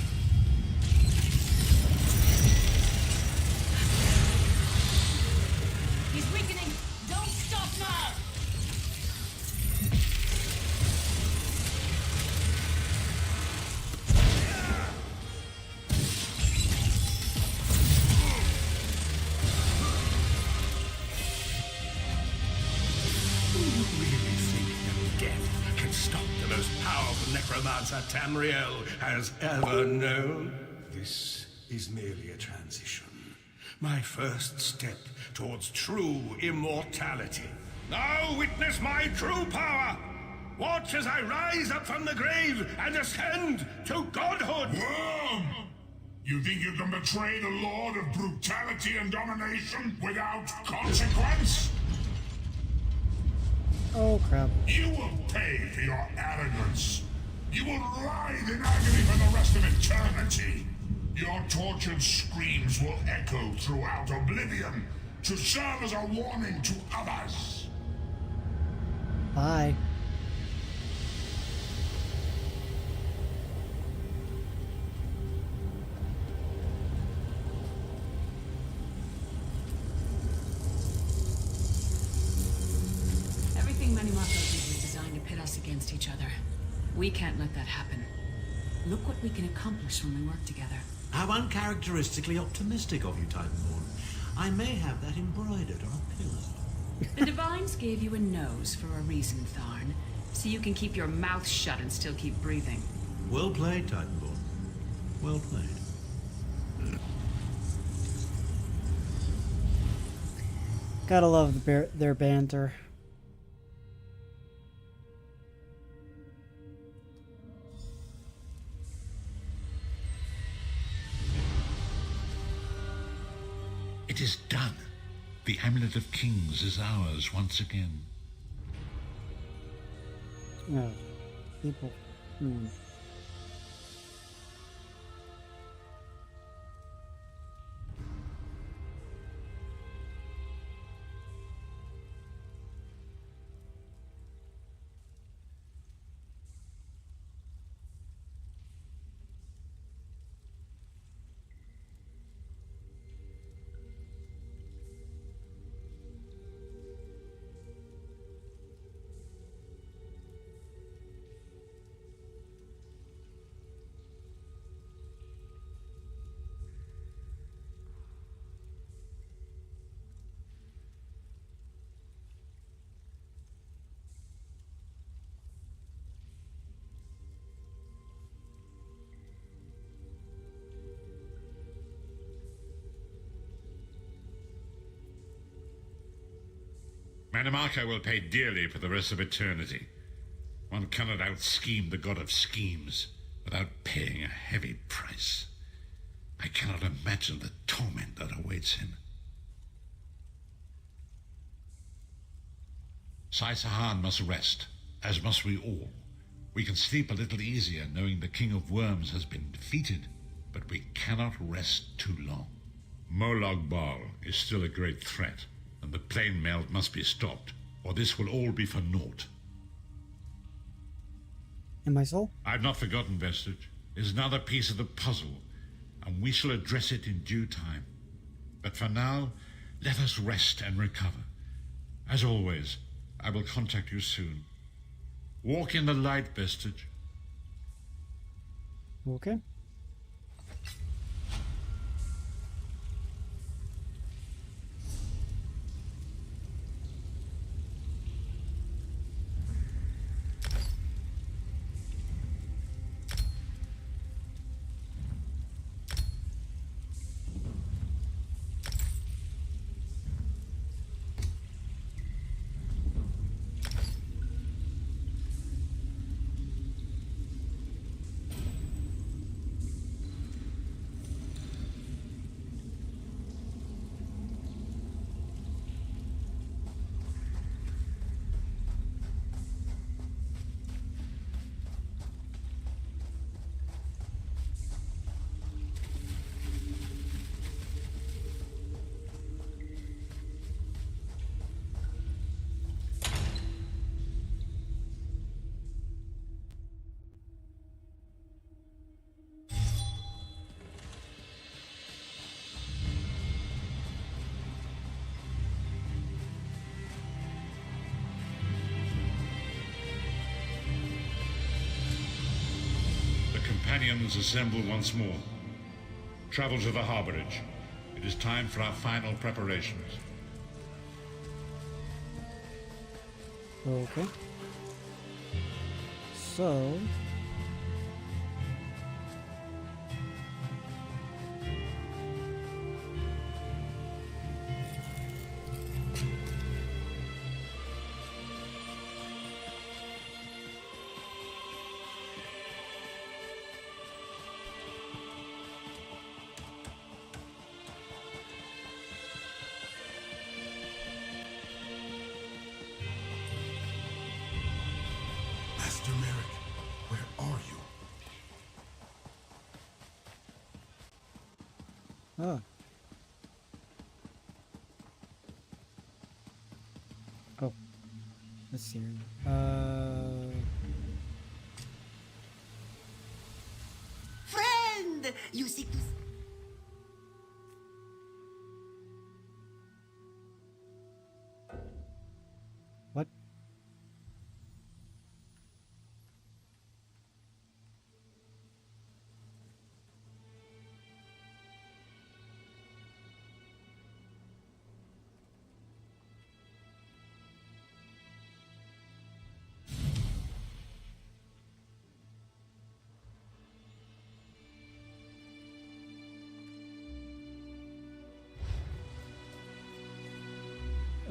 He's weakening! Don't stop now! Do you really think that death can stop the most powerful necromancer Tamriel has ever known? This is merely a transition. My first step towards true immortality. Now witness my true power! Watch as I rise up from the grave and ascend to godhood! Worm! You think you can betray the Lord of Brutality and Domination without consequence? Oh crap. You will pay for your arrogance. You will writhe in agony for the rest of eternity. Your tortured screams will echo throughout oblivion to serve as a warning to others. Bye. Everything Manimarco did was designed to pit us against each other. We can't let that happen. Look what we can accomplish when we work together. How uncharacteristically optimistic of you, Titanborn. I may have that embroidered on a pillow. The Divines gave you a nose for a reason, Tharn. So you can keep your mouth shut and still keep breathing. Well played, Titanborn. Well played. Gotta love their banter. It is done. The Amulet of Kings is ours once again. No. People. Manimarco will pay dearly for the rest of eternity. One cannot out-scheme the god of schemes without paying a heavy price. I cannot imagine the torment that awaits him. Sai-Sahan must rest, as must we all. We can sleep a little easier knowing the King of Worms has been defeated, but we cannot rest too long. Molag Bal is still a great threat, and the Planesmeld must be stopped, or this will all be for naught. And my soul? I've not forgotten, Vestige. It is another piece of the puzzle, and we shall address it in due time. But for now, let us rest and recover. As always, I will contact you soon. Walk in the light, Vestige. Okay. Companions assemble once more. Travel to the harborage. It is time for our final preparations. Okay. So... Master Merrick, where are you? Oh. Oh. Let's see. Friend! You seek to... What?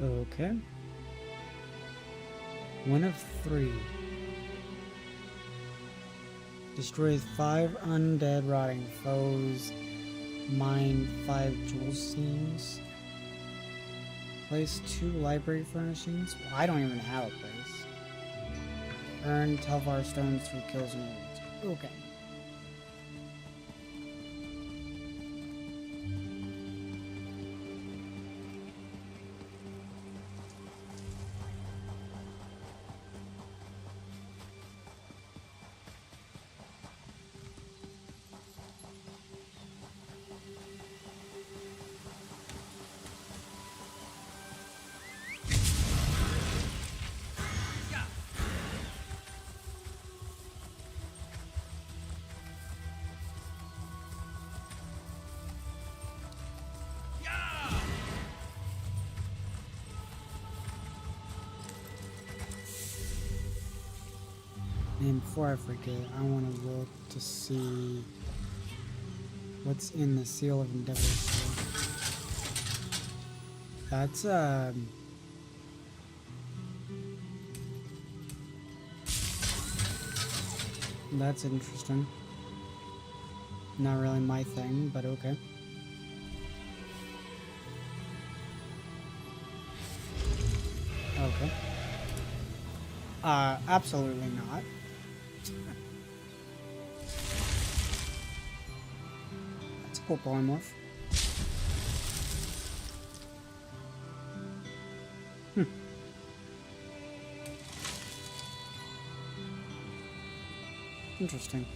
Okay. One of 3. Destroys 5 undead rotting foes. Mine 5 jewel seams. Place 2 library furnishings. Well, I don't even have a place. Earn Telvar stones through kills and wounds. Okay. And before I forget, I want to look to see what's in the Seal of Endeavor. That's that's interesting. Not really my thing, but okay. Okay. Absolutely not. That's a cool polymorph. Interesting.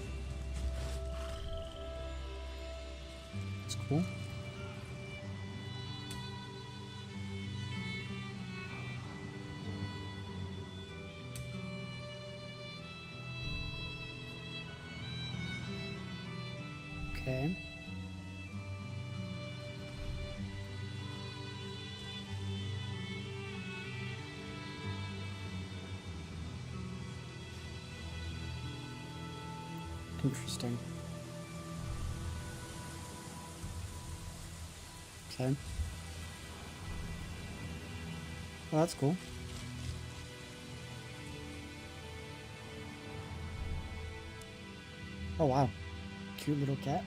That's cool. Okay. Interesting. Okay. Well, that's cool. Oh, wow. Cute little cat.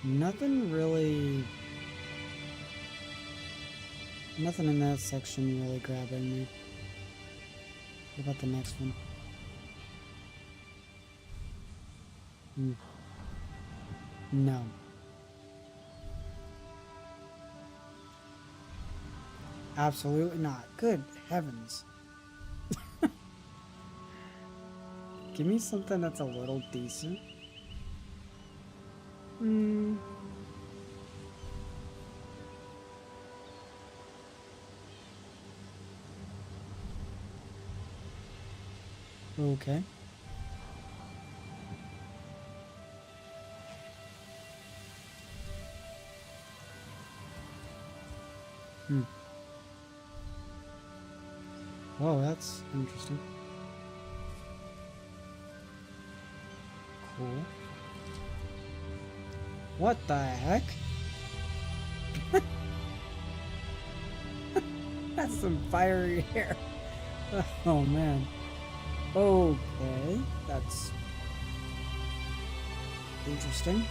Nothing really... Nothing in that section really grabbing me. What about the next one? No. Absolutely not. Good heavens. Give me something that's a little decent. Okay. Whoa, that's interesting. Cool. What the heck? That's some fiery hair. Oh man. Okay, that's interesting.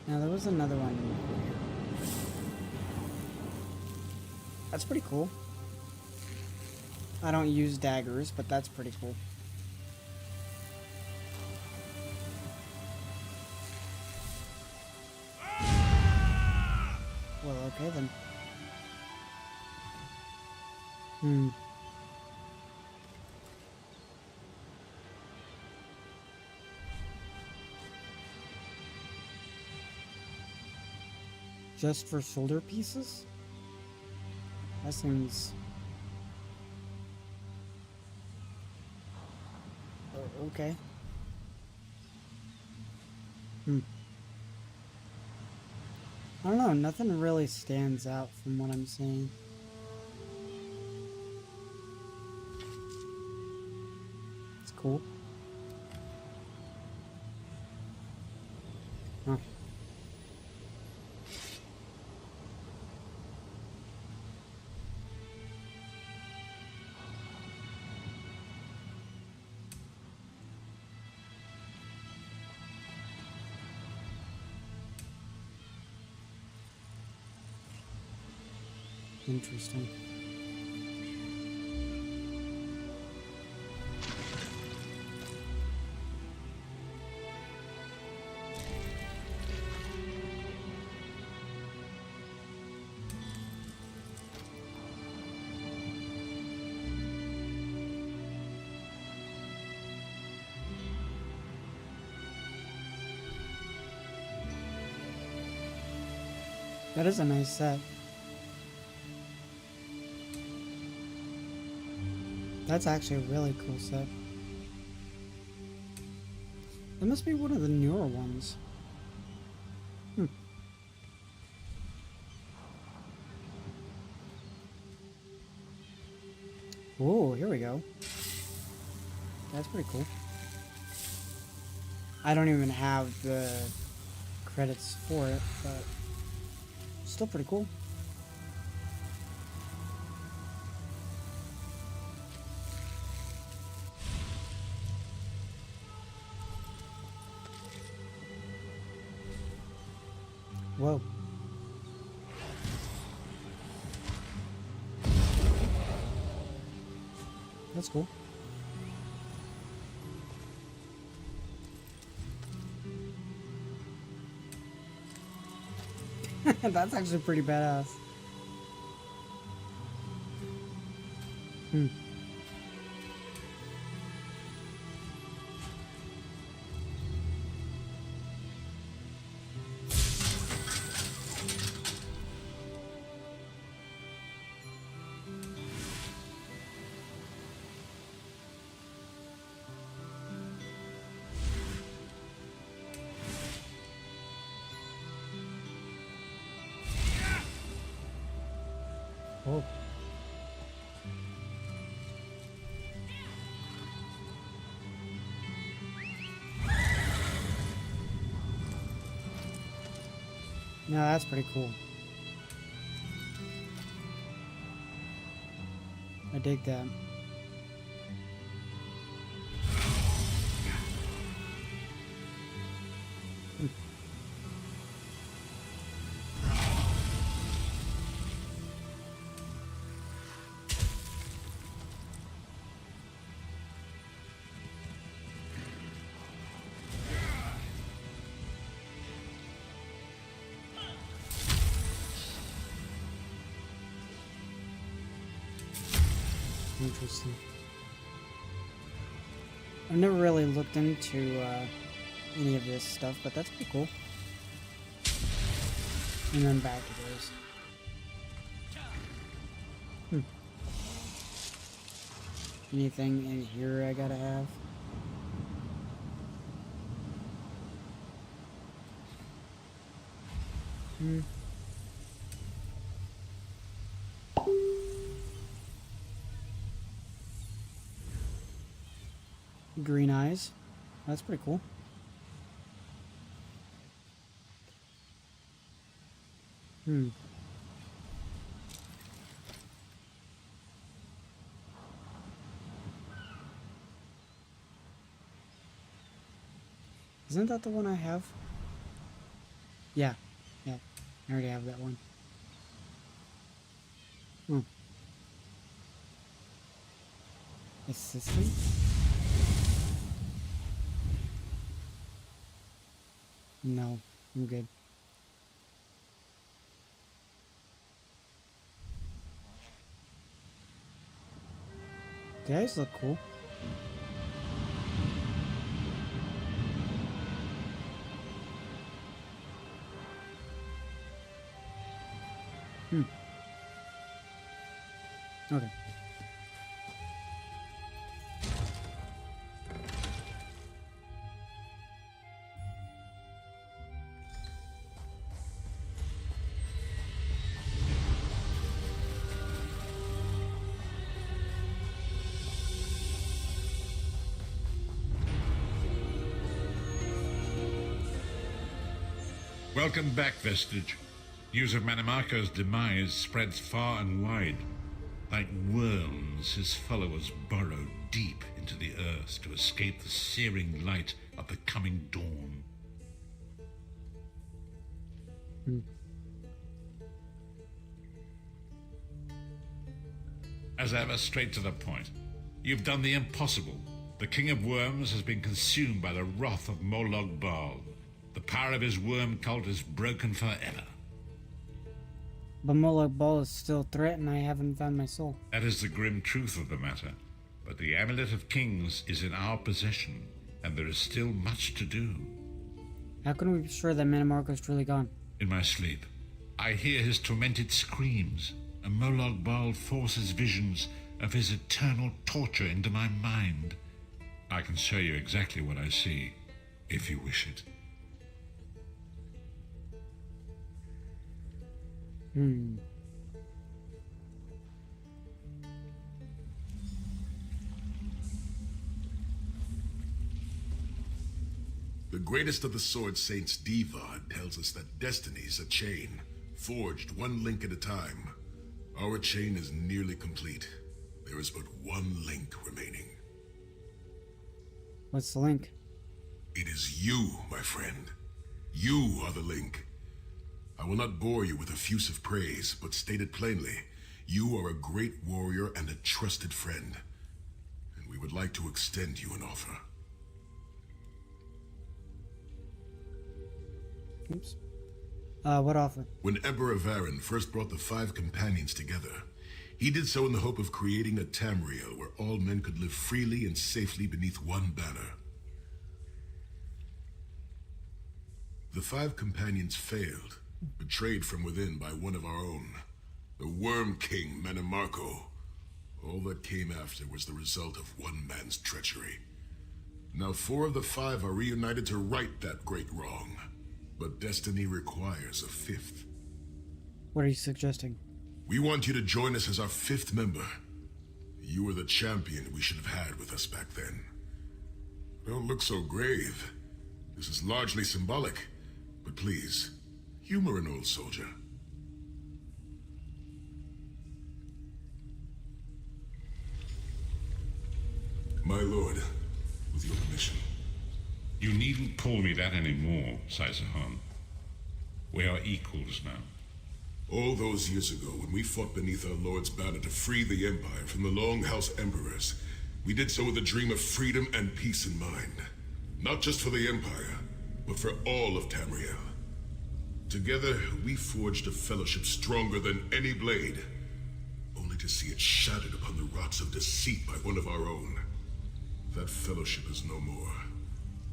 Now there was another one here. That's pretty cool. I don't use daggers, but that's pretty cool. Well, okay then. Just for shoulder pieces? That seems... okay. I don't know, nothing really stands out from what I'm seeing. It's cool. Huh. Interesting. That is a nice set. That's actually a really cool set. That must be one of the newer ones. Oh, here we go. That's pretty cool. I don't even have the credits for it, but still pretty cool. Whoa. That's cool. That's actually pretty badass. Oh. No, that's pretty cool. I dig that. Interesting. I've never really looked into any of this stuff, but that's pretty cool. And then back it is. Anything in here I gotta have? Green eyes. That's pretty cool. Isn't that the one I have? Yeah. Yeah. I already have that one. Assistant? No, I'm good. The eyes look cool. Okay. Welcome back, Vestige. News of Manamako's demise spreads far and wide. Like worms, his followers burrow deep into the earth to escape the searing light of the coming dawn. As ever, straight to the point. You've done the impossible. The King of Worms has been consumed by the wrath of Molag Bal. The power of his worm cult is broken forever. But Molag Bal is still a threat and I haven't found my soul. That is the grim truth of the matter. But the Amulet of Kings is in our possession, and there is still much to do. How can we be sure that Manamarco is truly gone? In my sleep, I hear his tormented screams, and Molag Bal forces visions of his eternal torture into my mind. I can show you exactly what I see, if you wish it. The greatest of the Sword Saints, Divad, tells us that destiny's a chain, forged one link at a time. Our chain is nearly complete. There is but one link remaining. What's the link? It is you, my friend. You are the link. I will not bore you with effusive praise, but state it plainly. You are a great warrior and a trusted friend, and we would like to extend you an offer. Oops. What offer? When Emperor Varen first brought the 5 companions together, he did so in the hope of creating a Tamriel where all men could live freely and safely beneath one banner. The 5 companions failed, betrayed from within by one of our own, the Worm King Manamarco. All that came after was the result of one man's treachery. Now 4 of the 5 are reunited to right that great wrong, but destiny requires a 5th. What are you suggesting? We want you to join us as our 5th member. You were the champion we should have had with us back then. Don't look so grave. This is largely symbolic, but please, humor an old soldier. My lord, with your permission. You needn't call me that anymore, Saisahan. We are equals now. All those years ago, when we fought beneath our Lord's banner to free the Empire from the Longhouse Emperors, we did so with a dream of freedom and peace in mind. Not just for the Empire, but for all of Tamriel. Together, we forged a fellowship stronger than any blade, only to see it shattered upon the rocks of deceit by one of our own. That fellowship is no more.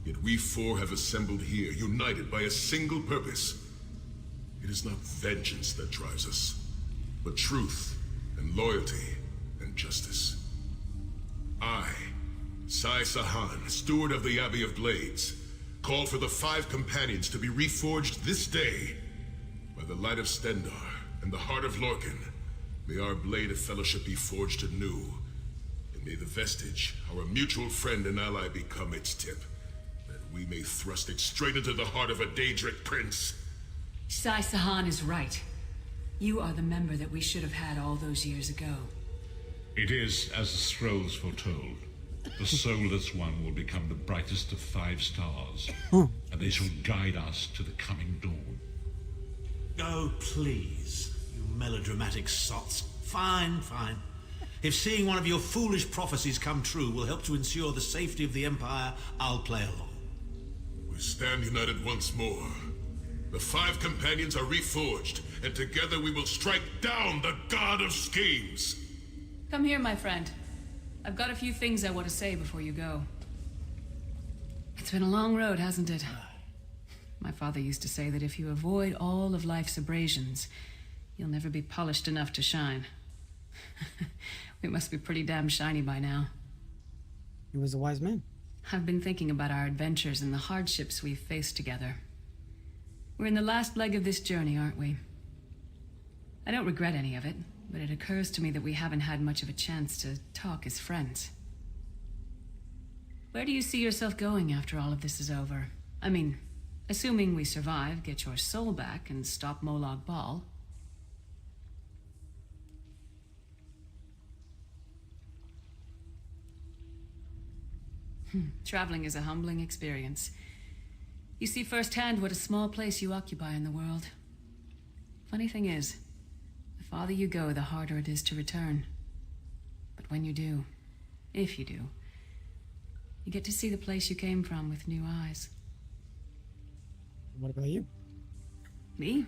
Yet we 4 have assembled here, united by a single purpose. It is not vengeance that drives us, but truth and loyalty and justice. I, Saisahan, steward of the Abbey of Blades, call for the 5 companions to be reforged this day. By the light of Stendar and the heart of Lorcan, may our blade of fellowship be forged anew, and may the vestige, our mutual friend and ally, become its tip, that we may thrust it straight into the heart of a Daedric prince. Saisahan is right. You are the member that we should have had all those years ago. It is as the scrolls foretold. The soulless one will become the brightest of 5 stars, and they shall guide us to the coming dawn. Oh, please, you melodramatic sots. Fine, fine. If seeing one of your foolish prophecies come true will help to ensure the safety of the Empire, I'll play along. We stand united once more. The 5 companions are reforged, and together we will strike down the God of Schemes. Come here, my friend. I've got a few things I want to say before you go. It's been a long road, hasn't it? My father used to say that if you avoid all of life's abrasions, you'll never be polished enough to shine. We must be pretty damn shiny by now. He was a wise man. I've been thinking about our adventures and the hardships we've faced together. We're in the last leg of this journey, aren't we? I don't regret any of it, but it occurs to me that we haven't had much of a chance to talk as friends. Where do you see yourself going after all of this is over? I mean, assuming we survive, get your soul back, and stop Molag Bal. Traveling is a humbling experience. You see firsthand what a small place you occupy in the world. Funny thing is, the farther you go, the harder it is to return. But when you do, if you do, you get to see the place you came from with new eyes. What about you? Me?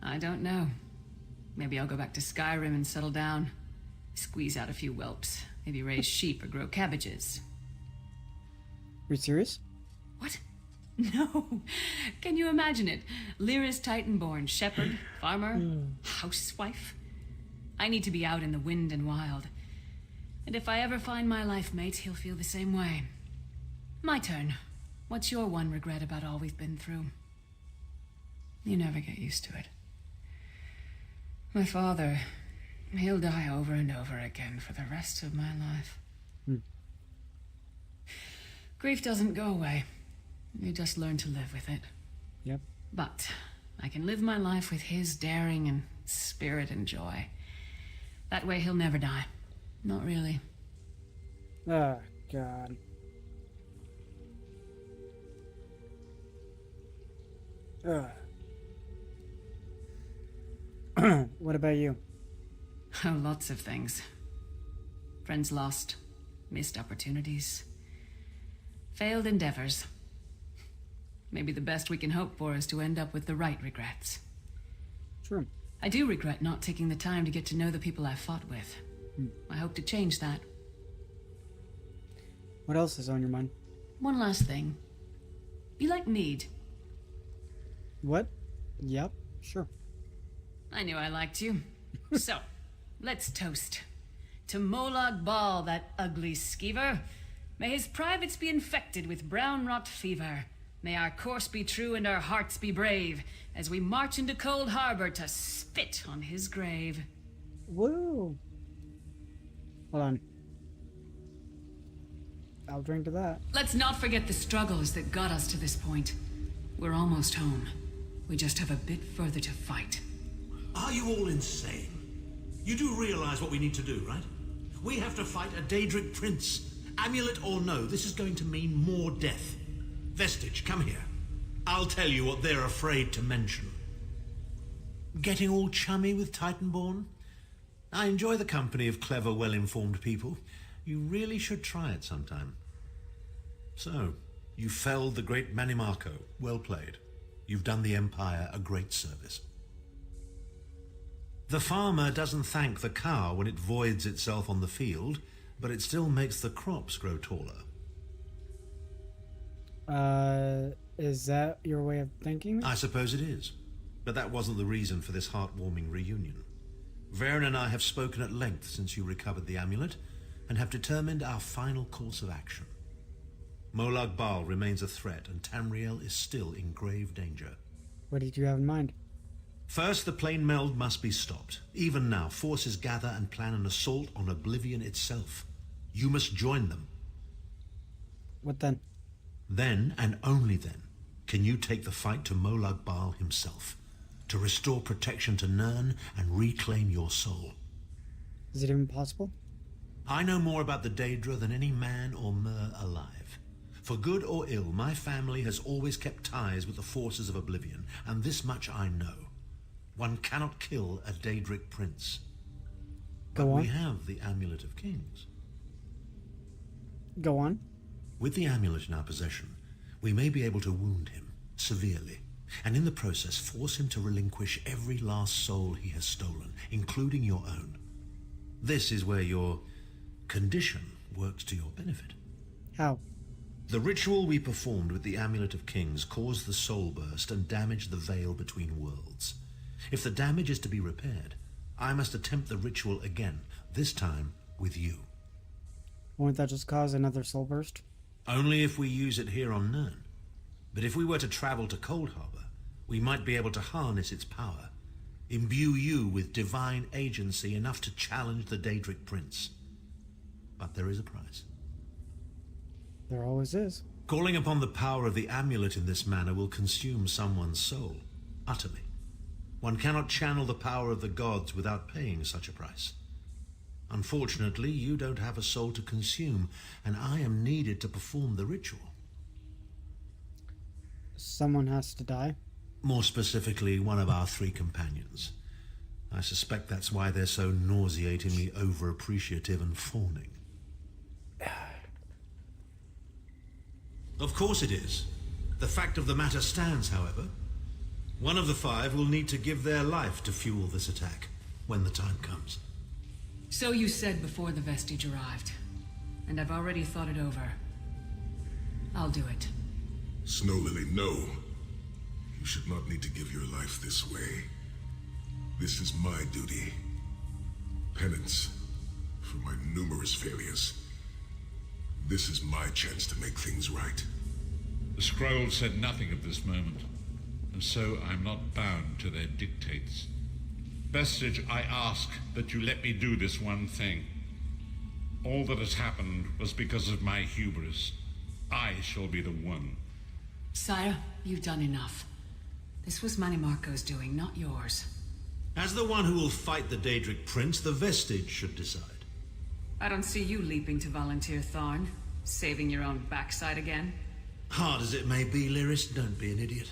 I don't know. Maybe I'll go back to Skyrim and settle down. Squeeze out a few whelps. Maybe raise sheep or grow cabbages. Are you serious? What? No. Can you imagine it? Lyra's Titan-born shepherd, farmer, housewife. I need to be out in the wind and wild. And if I ever find my life mate, he'll feel the same way. My turn. What's your one regret about all we've been through? You never get used to it. My father, he'll die over and over again for the rest of my life. Grief doesn't go away. You just learn to live with it. Yep. But I can live my life with his daring and spirit and joy. That way he'll never die. Not really. Oh, God. What about you? Oh, lots of things. Friends lost, missed opportunities, failed endeavors. Maybe the best we can hope for is to end up with the right regrets. True. I do regret not taking the time to get to know the people I fought with. I hope to change that. What else is on your mind? One last thing. You like mead? What? Yep, sure. I knew I liked you. So, let's toast. To Molag Bal, that ugly skeever. May his privates be infected with brown rot fever. May our course be true and our hearts be brave, as we march into Cold Harbor to spit on his grave. Woo! Hold on. I'll drink to that. Let's not forget the struggles that got us to this point. We're almost home. We just have a bit further to fight. Are you all insane? You do realize what we need to do, right? We have to fight a Daedric prince. Amulet or no, this is going to mean more death. Vestige, come here. I'll tell you what they're afraid to mention. Getting all chummy with Titanborn? I enjoy the company of clever, well-informed people. You really should try it sometime. So, you felled the great Manimarco. Well played. You've done the Empire a great service. The farmer doesn't thank the cow when it voids itself on the field, but it still makes the crops grow taller. Is that your way of thinking? I suppose it is. But that wasn't the reason for this heartwarming reunion. Varen and I have spoken at length since you recovered the amulet, and have determined our final course of action. Molag Bal remains a threat, and Tamriel is still in grave danger. What did you have in mind? First, the Planesmeld must be stopped. Even now, forces gather and plan an assault on Oblivion itself. You must join them. What then? Then, and only then, can you take the fight to Molag Bal himself, to restore protection to Nirn and reclaim your soul. Is it even possible? I know more about the Daedra than any man or mer alive. For good or ill, my family has always kept ties with the forces of Oblivion, and this much I know. One cannot kill a Daedric prince. But Go on. we have the Amulet of Kings. Go on. With the amulet in our possession, we may be able to wound him severely, and in the process force him to relinquish every last soul he has stolen, including your own. This is where your condition works to your benefit. How? The ritual we performed with the Amulet of Kings caused the soul burst and damaged the veil between worlds. If the damage is to be repaired, I must attempt the ritual again, this time with you. Won't that just cause another soul burst? Only if we use it here on Nirn. But if we were to travel to Cold Harbor, we might be able to harness its power, imbue you with divine agency enough to challenge the Daedric Prince. But there is a price. There always is. Calling upon the power of the amulet in this manner will consume someone's soul, utterly. One cannot channel the power of the gods without paying such a price. Unfortunately, you don't have a soul to consume, and I am needed to perform the ritual. Someone has to die. More specifically, one of our 3 companions. I suspect that's why they're so nauseatingly over-appreciative and fawning. Of course it is. The fact of the matter stands, however. One of the 5 will need to give their life to fuel this attack, when the time comes. So you said before the vestige arrived, and I've already thought it over. I'll do it. Snow Lily, no. You should not need to give your life this way. This is my duty. Penance for my numerous failures. This is my chance to make things right. The scroll said nothing of this moment, and so I'm not bound to their dictates. Vestige, I ask that you let me do this one thing. All that has happened was because of my hubris. I shall be the one. Sire, you've done enough. This was Manimarco's doing, not yours. As the one who will fight the Daedric Prince, the Vestige should decide. I don't see you leaping to volunteer, Tharn. Saving your own backside again. Hard as it may be, Lyris, don't be an idiot.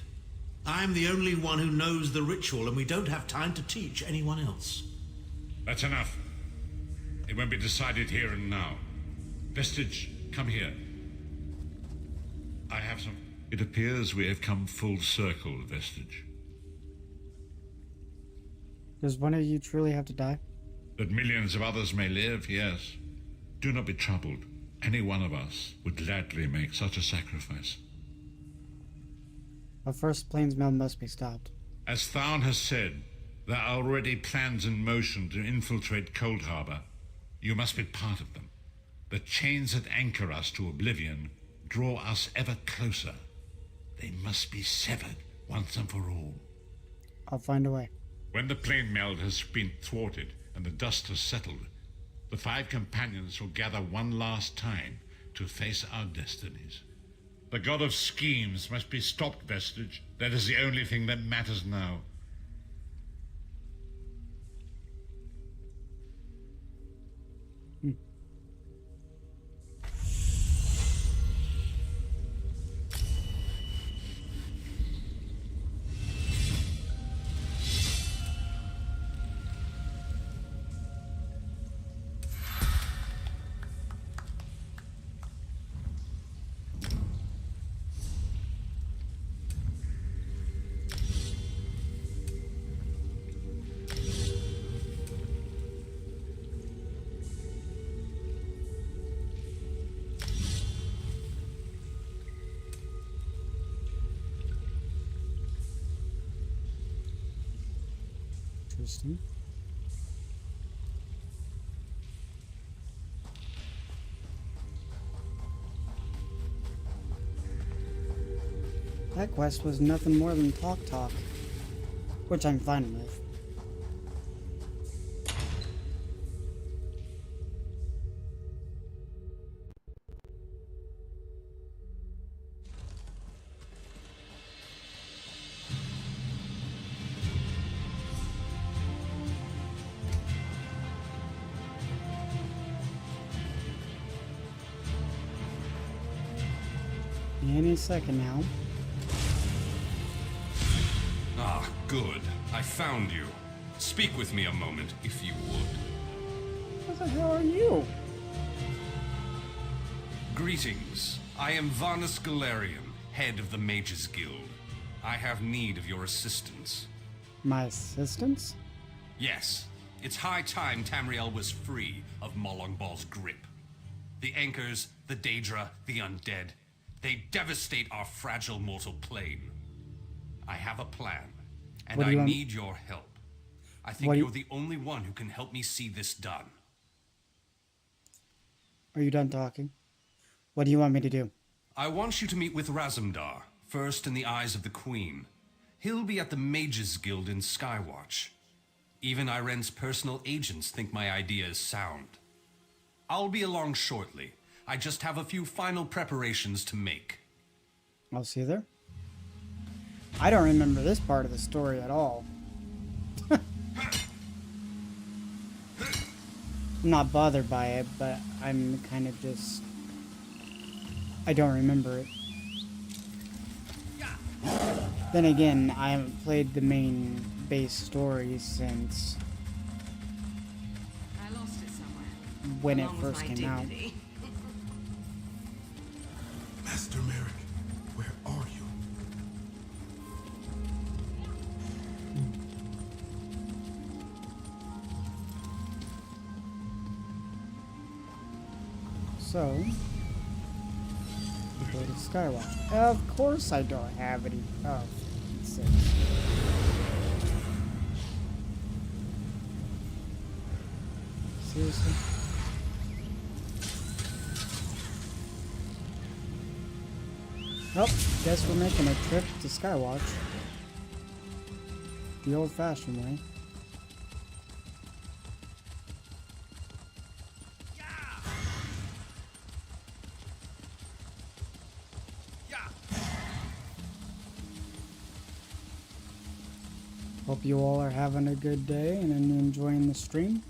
I'm the only one who knows the ritual, and we don't have time to teach anyone else. That's enough. It won't be decided here and now. Vestige, come here. I have some... It appears we have come full circle, Vestige. Does one of you truly have to die? That millions of others may live, yes. Do not be troubled. Any one of us would gladly make such a sacrifice. But first, Planesmeld must be stopped. As Tharn has said, there are already plans in motion to infiltrate Cold Harbor. You must be part of them. The chains that anchor us to oblivion draw us ever closer. They must be severed once and for all. I'll find a way. When the Planemeld has been thwarted and the dust has settled, the 5 companions will gather one last time to face our destinies. The god of schemes must be stopped, Vestige. That is the only thing that matters now. Interesting. That quest was nothing more than talk, which I'm fine with. Any second now. Ah, good. I found you. Speak with me a moment, if you would. What the hell are you? Greetings. I am Varnus Galarian, head of the Mages Guild. I have need of your assistance. My assistance? Yes. It's high time Tamriel was free of Molongbal's grip. The Anchors, the Daedra, the Undead. They devastate our fragile mortal plane. I have a plan, and I need your help. I think you're the only one who can help me see this done. Are you done talking? What do you want me to do? I want you to meet with Razumdar, first in the eyes of the Queen. He'll be at the Mages Guild in Skywatch. Even Iren's personal agents think my idea is sound. I'll be along shortly. I just have a few final preparations to make. I'll see you there. I don't remember this part of the story at all. I'm not bothered by it, but I'm kind of just... I don't remember it. Then again, I haven't played the main base story since when it first came out. Master Merrick, where are you? So, we go to Skywatch. Of course I don't have any. Oh, six. Seriously? Oh, guess we're making a trip to Skywatch. The old-fashioned way. Hope you all are having a good day and enjoying the stream.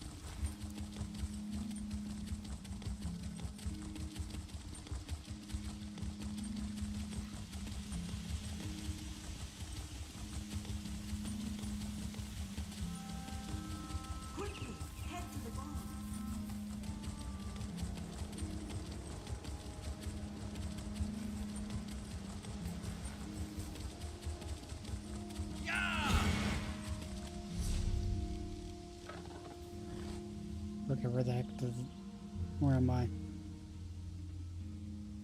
Quickly, head to the barn. Okay, where the heck does... Where am I?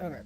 Okay. Okay.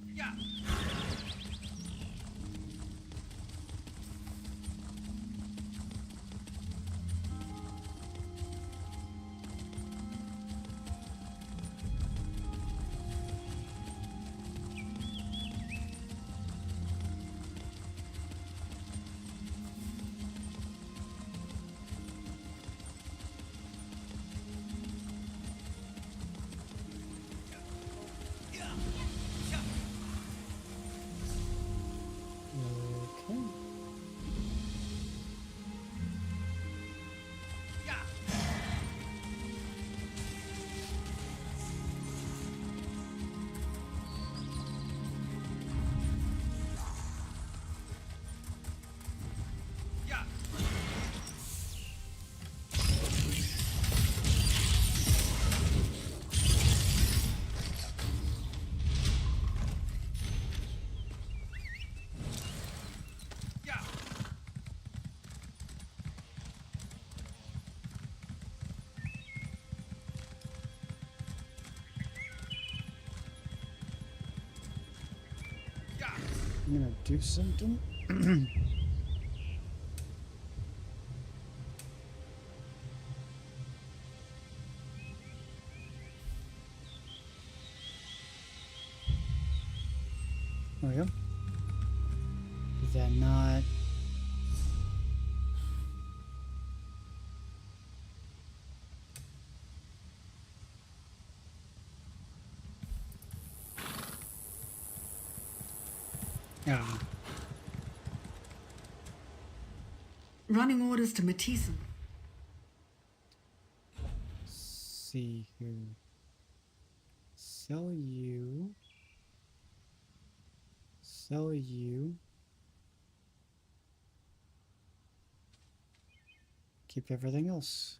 I'm gonna do something. There we go. Is that not... Oh. Running orders to Matisse. See here. Sell you. Sell you. Keep everything else.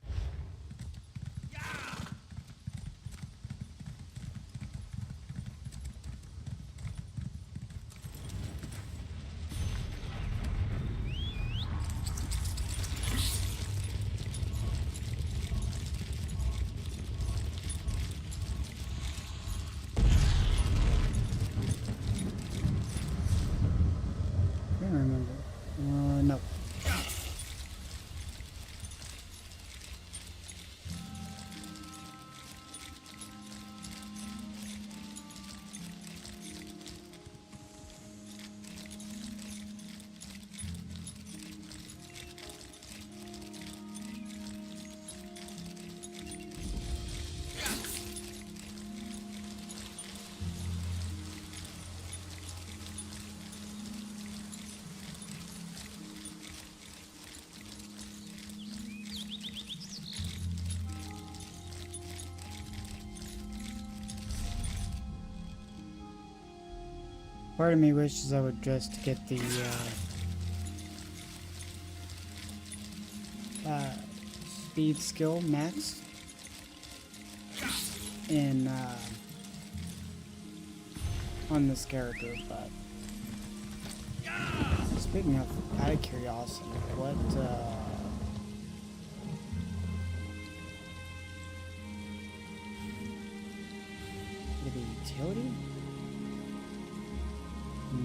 I don't remember. No. Part of me wishes I would just get the speed skill maxed. in on this character, but speaking of out of curiosity, what would it be utility? No.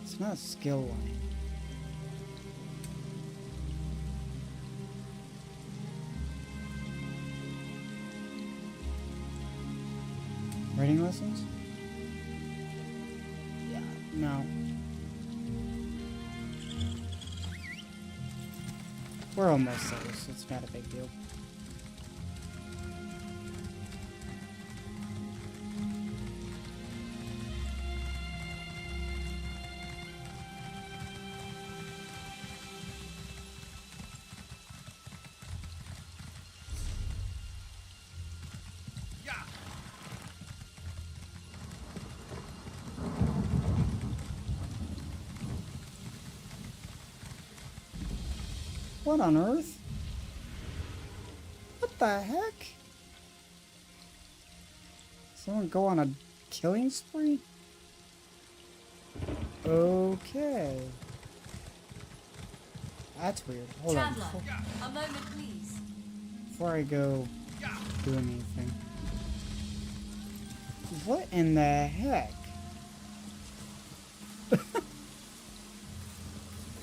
It's not a skill line. Writing lessons? Yeah, no. We're almost there, so it's not a big deal. What on earth? What the heck? Someone go on a killing spree? Okay. That's weird. Hold on. Chandler, a moment, please. Before I go do anything. What in the heck?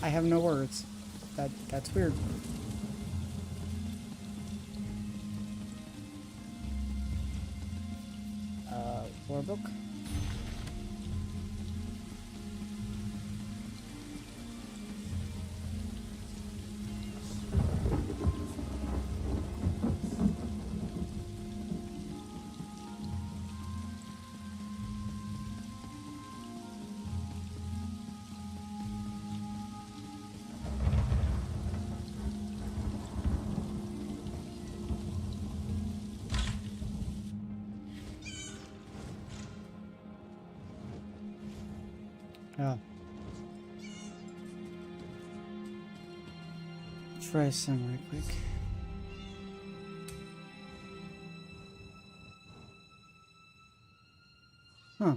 I have no words. That's weird. Lore book. Oh. Try some right quick. Huh.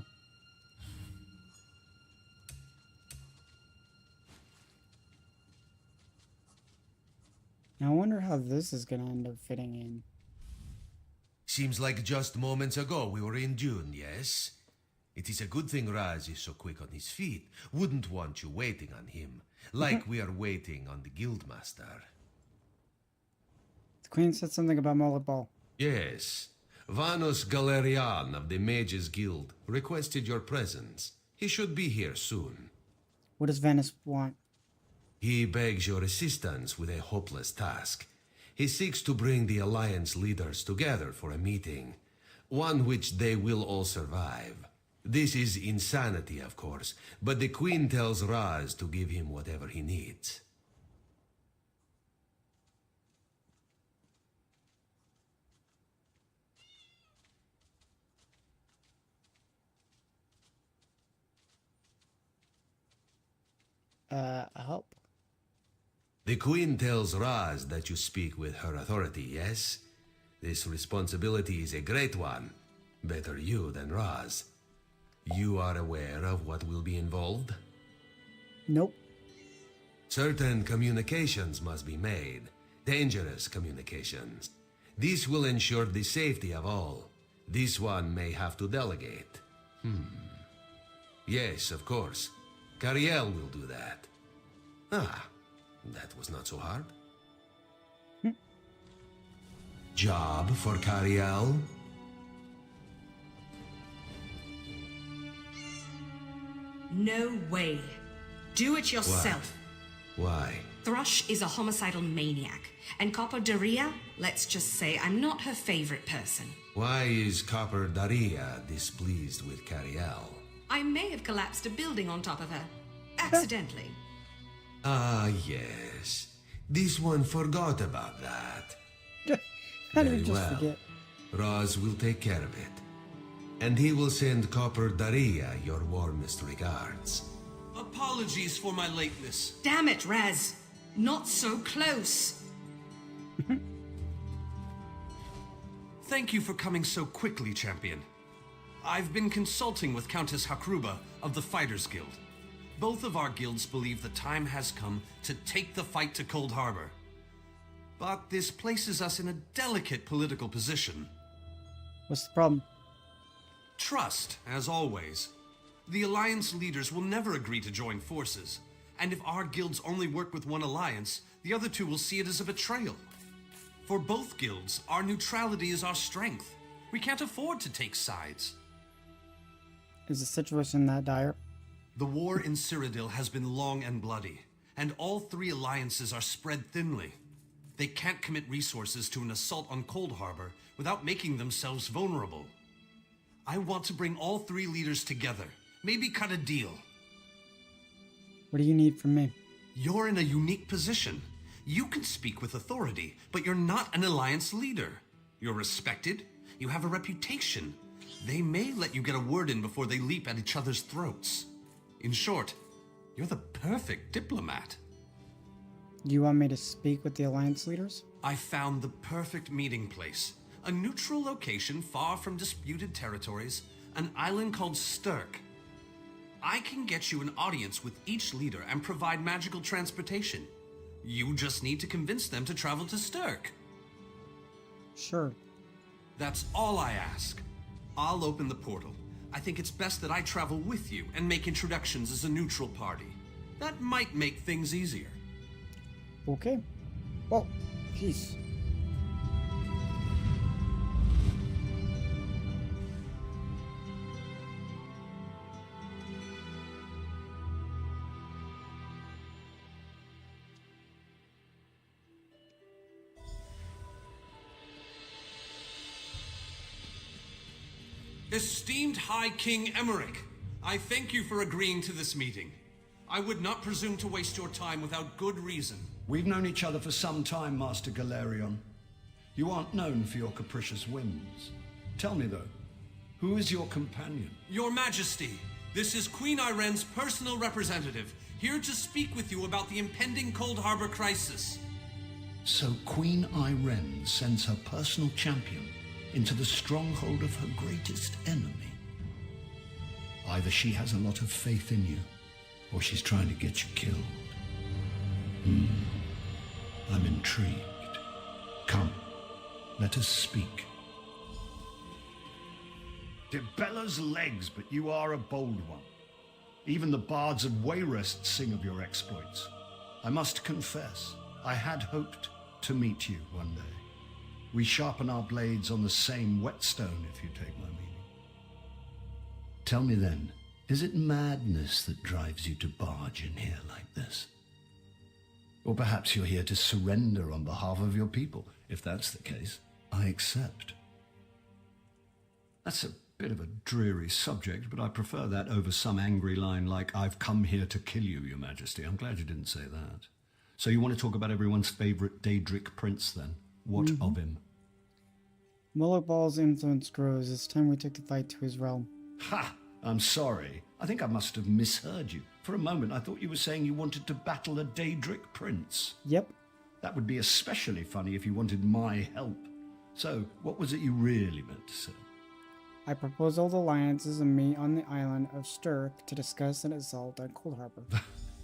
Now I wonder how this is gonna end up fitting in. Seems like just moments ago we were in June, yes? It is a good thing Raz is so quick on his feet. Wouldn't want you waiting on him, like we are waiting on the Guildmaster. The Queen said something about Mullet Ball. Yes. Vanos Galerian of the Mages Guild requested your presence. He should be here soon. What does Venice want? He begs your assistance with a hopeless task. He seeks to bring the Alliance leaders together for a meeting, one which they will all survive. This is insanity, of course, but the Queen tells Raz to give him whatever he needs. Help? The Queen tells Raz that you speak with her authority, yes? This responsibility is a great one. Better you than Raz. You are aware of what will be involved? Nope. Certain communications must be made. Dangerous communications. This will ensure the safety of all. This one may have to delegate. Yes, of course. Cariel will do that. Ah, that was not so hard. Job for Cariel? No way. Do it yourself. Why? Thrush is a homicidal maniac, and Copper Daria, let's just say I'm not her favorite person. Why is Copper Daria displeased with Cariel? I may have collapsed a building on top of her. Accidentally. Ah, yes. This one forgot about that. How did Very we just well. forget? Roz will take care of it. and he will send Copper Daria your warmest regards. Apologies for my lateness. Damn it, Rez. Not so close. Thank you for coming so quickly, champion. I've been consulting with Countess Hakruba of the Fighters Guild. Both of our guilds believe the time has come to take the fight to Cold Harbor. But this places us in a delicate political position. What's the problem? Trust, as always. The Alliance leaders will never agree to join forces, and if our guilds only work with one alliance, the other two will see it as a betrayal. For both guilds, our neutrality is our strength. We can't afford to take sides. Is the situation that dire? The war in Cyrodiil has been long and bloody, and all three alliances are spread thinly. They can't commit resources to an assault on Cold Harbor without making themselves vulnerable. I want to bring all three leaders together. Maybe cut a deal. What do you need from me? You're in a unique position. You can speak with authority, but you're not an alliance leader. You're respected. You have a reputation. They may let you get a word in before they leap at each other's throats. In short, you're the perfect diplomat. You want me to speak with the alliance leaders? I found the perfect meeting place. A neutral location far from disputed territories, an island called Stirk. I can get you an audience with each leader and provide magical transportation. You just need to convince them to travel to Stirk. Sure. That's all I ask. I'll open the portal. I think it's best that I travel with you and make introductions as a neutral party. That might make things easier. Okay. Well, peace. Esteemed High King Emmerich, I thank you for agreeing to this meeting. I would not presume to waste your time without good reason. We've known each other for some time, Master Galerion. You aren't known for your capricious whims. Tell me, though, who is your companion? Your Majesty, this is Queen Iren's personal representative, here to speak with you about the impending Cold Harbor crisis. So Queen Iren sends her personal champion into the stronghold of her greatest enemy. Either she has a lot of faith in you, or she's trying to get you killed. I'm intrigued. Come, let us speak. Dibella's legs, but you are a bold one. Even the bards of Wayrest sing of your exploits. I must confess, I had hoped to meet you one day. We sharpen our blades on the same whetstone, if you take my meaning. Tell me then, is it madness that drives you to barge in here like this? Or perhaps you're here to surrender on behalf of your people. If that's the case, I accept. That's a bit of a dreary subject, but I prefer that over some angry line like, "I've come here to kill you, Your Majesty." I'm glad you didn't say that. So you want to talk about everyone's favorite Daedric prince, then? What of him? Moloch Ball's influence grows. It's time we took the fight to his realm. Ha! I'm sorry. I think I must have misheard you. For a moment, I thought you were saying you wanted to battle a Daedric prince. Yep. That would be especially funny if you wanted my help. So, what was it you really meant to say? I propose all the alliances and meet on the island of Stirk to discuss an assault on Cold Harbor.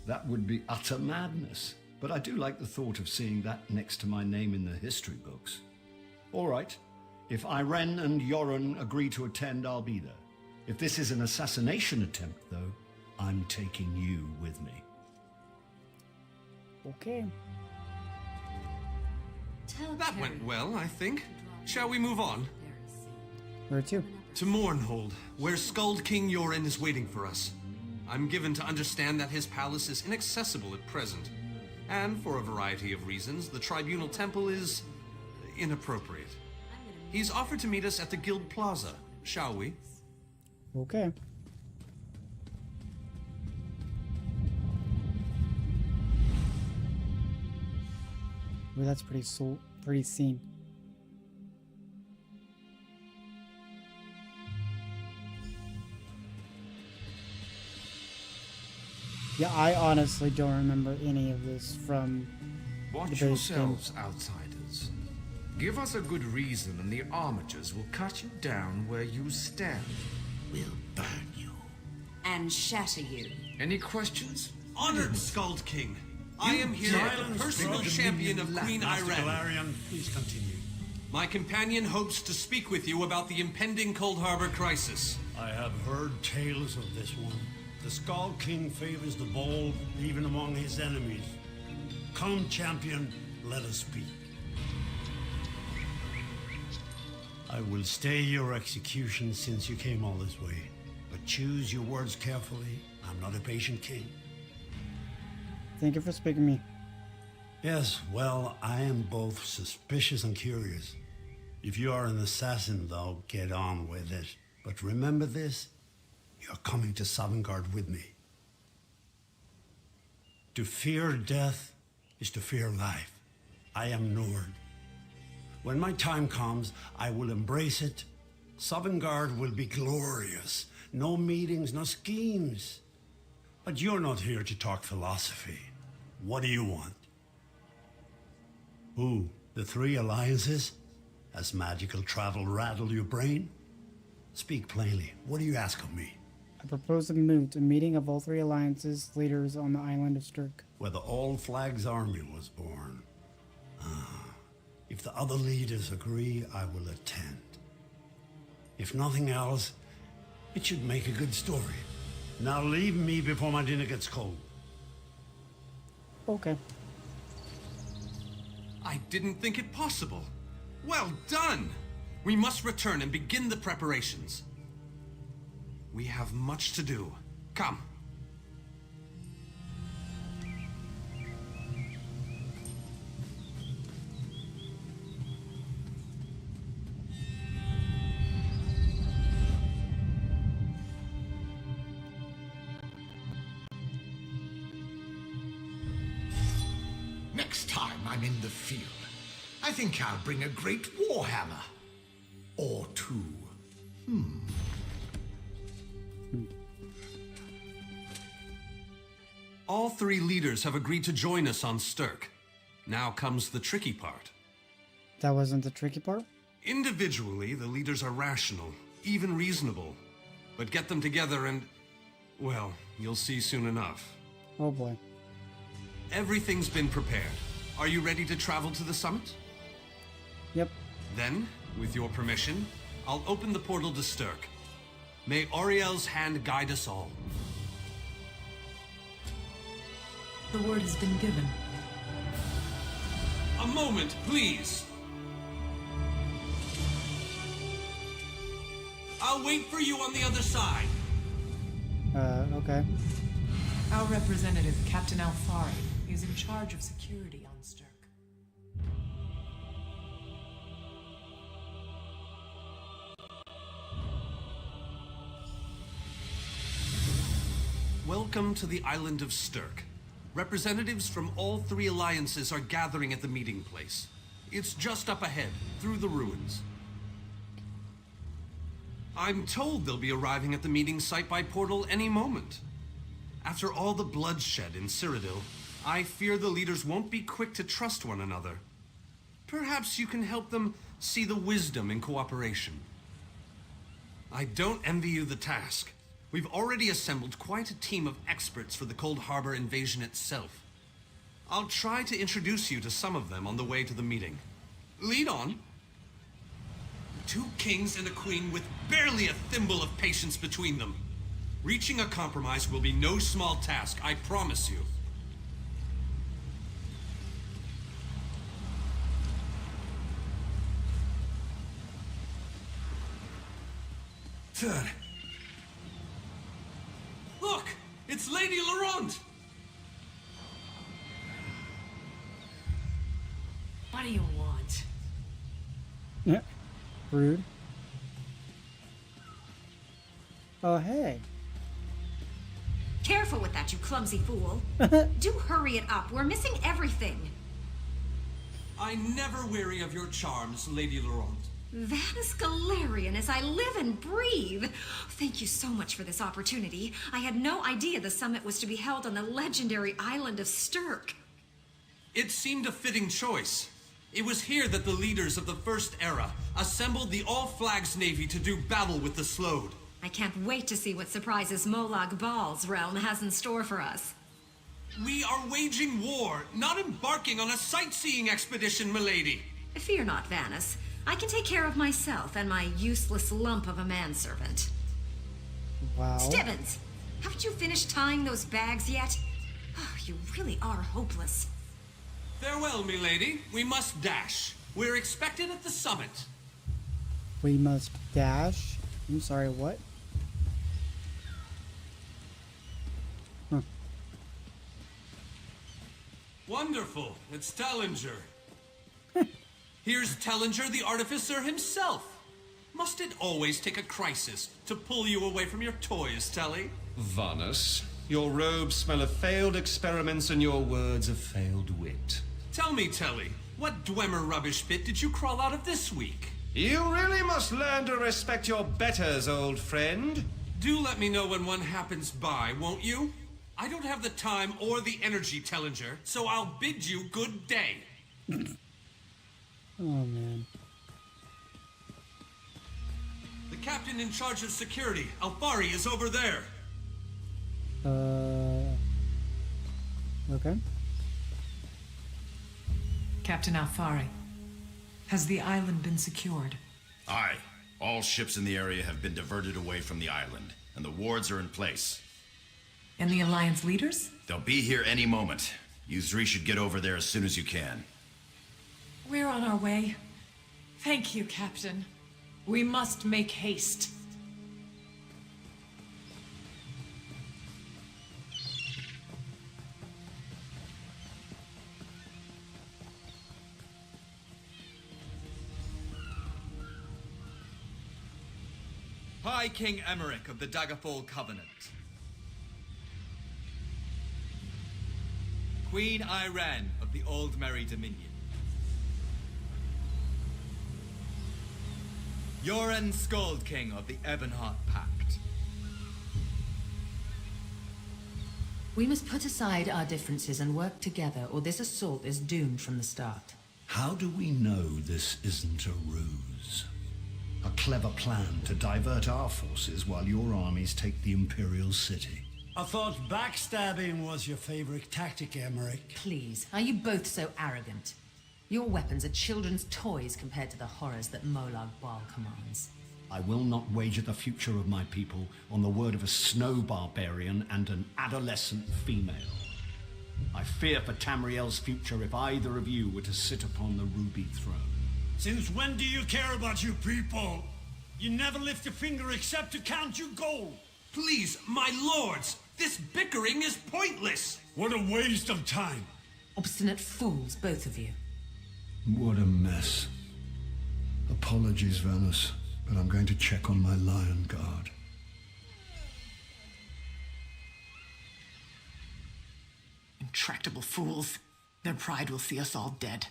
That would be utter madness. But I do like the thought of seeing that next to my name in the history books. All right. If Iren and Yoren agree to attend, I'll be there. If this is an assassination attempt, though, I'm taking you with me. Okay. That went well, I think. Shall we move on? Where to? To Mournhold, where Skald King Yoren is waiting for us. I'm given to understand that his palace is inaccessible at present. And for a variety of reasons, the Tribunal Temple is inappropriate. He's offered to meet us at the Guild Plaza. Shall we? Okay. Well, that's pretty scene. Yeah, I honestly don't remember any of this from the Watch base yourselves, outsiders. Give us a good reason and the armatures will cut you down where you stand. We'll burn you. And shatter you. Any questions? Honored Skald King, I am here as the personal champion of Queen Master Iran. Galarian, please continue. My companion hopes to speak with you about the impending Cold Harbor crisis. I have heard tales of this one. The Skull King favors the bold, even among his enemies. Come, champion, let us speak. I will stay your execution since you came all this way. But choose your words carefully. I'm not a patient king. Thank you for speaking to me. Yes, well, I am both suspicious and curious. If you are an assassin, though, get on with it. But remember this, you're coming to Sovngarde with me. To fear death is to fear life. I am Nord. When my time comes, I will embrace it. Sovngarde will be glorious. No meetings, no schemes. But you're not here to talk philosophy. What do you want? Who? The three alliances? Has magical travel rattled your brain? Speak plainly. What do you ask of me? I propose a meeting of all three alliances leaders on the island of Sturk. Where the All Flags Army was born. If the other leaders agree, I will attend. If nothing else, it should make a good story. Now leave me before my dinner gets cold. Okay. I didn't think it possible. Well done! We must return and begin the preparations. We have much to do. Come. Next time I'm in the field, I think I'll bring a great warhammer. Or two. All three leaders have agreed to join us on Sturk. Now comes the tricky part. That wasn't the tricky part? Individually, the leaders are rational, even reasonable. But get them together and, well, you'll see soon enough. Oh boy. Everything's been prepared. Are you ready to travel to the summit? Yep. Then, with your permission, I'll open the portal to Sturk. May Auriel's hand guide us all. The word has been given. A moment, please! I'll wait for you on the other side. Okay. Our representative, Captain Alfari, is in charge of security on Sturk. Welcome to the island of Sturk. Representatives from all three alliances are gathering at the meeting place. It's just up ahead, through the ruins. I'm told they'll be arriving at the meeting site by portal any moment. After all the bloodshed in Cyrodiil, I fear the leaders won't be quick to trust one another. Perhaps you can help them see the wisdom in cooperation. I don't envy you the task. We've already assembled quite a team of experts for the Cold Harbor invasion itself. I'll try to introduce you to some of them on the way to the meeting. Lead on. 2 kings and a queen with barely a thimble of patience between them. Reaching a compromise will be no small task, I promise you. Third. Look! It's Lady Laurent! What do you want? Yeah. Rude. Oh, hey. Careful with that, you clumsy fool. Do hurry it up. We're missing everything. I never weary of your charms, Lady Laurent. Vanus Galarian as I live and breathe. Thank you so much for this opportunity. I had no idea the summit was to be held on the legendary island of Stirk. It seemed a fitting choice. It was here that the leaders of the First Era assembled the All-Flags Navy to do battle with the Slode. I can't wait to see what surprises Molag Bal's realm has in store for us. We are waging war, not embarking on a sightseeing expedition, milady. Fear not, Vanus. I can take care of myself and my useless lump of a manservant. Wow. Stibbins, haven't you finished tying those bags yet? Oh, you really are hopeless. Farewell, milady. We must dash. We're expected at the summit. We must dash? I'm sorry, what? Huh. Wonderful. It's Tellinger. Here's Tellinger, the artificer himself. Must it always take a crisis to pull you away from your toys, Telly? Vanus, your robes smell of failed experiments and your words of failed wit. Tell me, Telly, what Dwemer rubbish pit did you crawl out of this week? You really must learn to respect your betters, old friend. Do let me know when one happens by, won't you? I don't have the time or the energy, Tellinger, so I'll bid you good day. Oh, man. The captain in charge of security, Alfari, is over there. Okay. Captain Alfari, has the island been secured? Aye. All ships in the area have been diverted away from the island, and the wards are in place. And the Alliance leaders? They'll be here any moment. You three should get over there as soon as you can. We're on our way. Thank you, Captain. We must make haste. High King Emmerich of the Daggerfall Covenant. Queen Iren of the Old Merry Dominion. Yoren Skald King of the Ebonheart Pact. We must put aside our differences and work together, or this assault is doomed from the start. How do we know this isn't a ruse? A clever plan to divert our forces while your armies take the Imperial City. I thought backstabbing was your favorite tactic, Emmerich. Please, are you both so arrogant? Your weapons are children's toys compared to the horrors that Molag Bal commands. I will not wager the future of my people on the word of a snow barbarian and an adolescent female. I fear for Tamriel's future if either of you were to sit upon the Ruby Throne. Since when do you care about your people? You never lift a finger except to count your gold. Please, my lords, this bickering is pointless. What a waste of time. Obstinate fools, both of you. What a mess. Apologies, Vanus, but I'm going to check on my lion guard. Intractable fools. Their pride will see us all dead.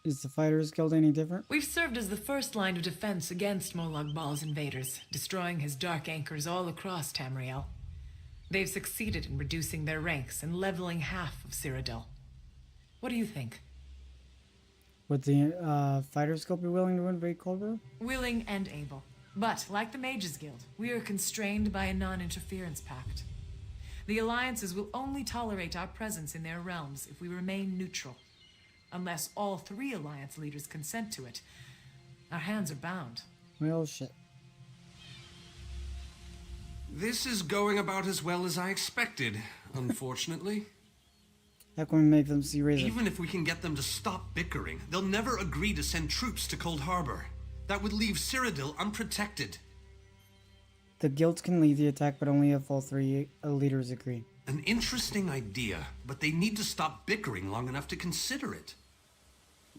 Is the Fighters Guild any different? We've served as the first line of defense against Molag Bal's invaders, destroying his dark anchors all across Tamriel. They've succeeded in reducing their ranks and leveling half of Cyrodiil. What do you think? Would the Fighters Guild be willing to invade Coldborough? Willing and able. But, like the Mages Guild, we are constrained by a non-interference pact. The alliances will only tolerate our presence in their realms if we remain neutral. Unless all three alliance leaders consent to it, our hands are bound. Well, shit. This is going about as well as I expected, unfortunately. How can we make them see reason? Even if we can get them to stop bickering, they'll never agree to send troops to Cold Harbor. That would leave Cyrodiil unprotected. The guilds can lead the attack, but only if all three leaders agree. An interesting idea, but they need to stop bickering long enough to consider it.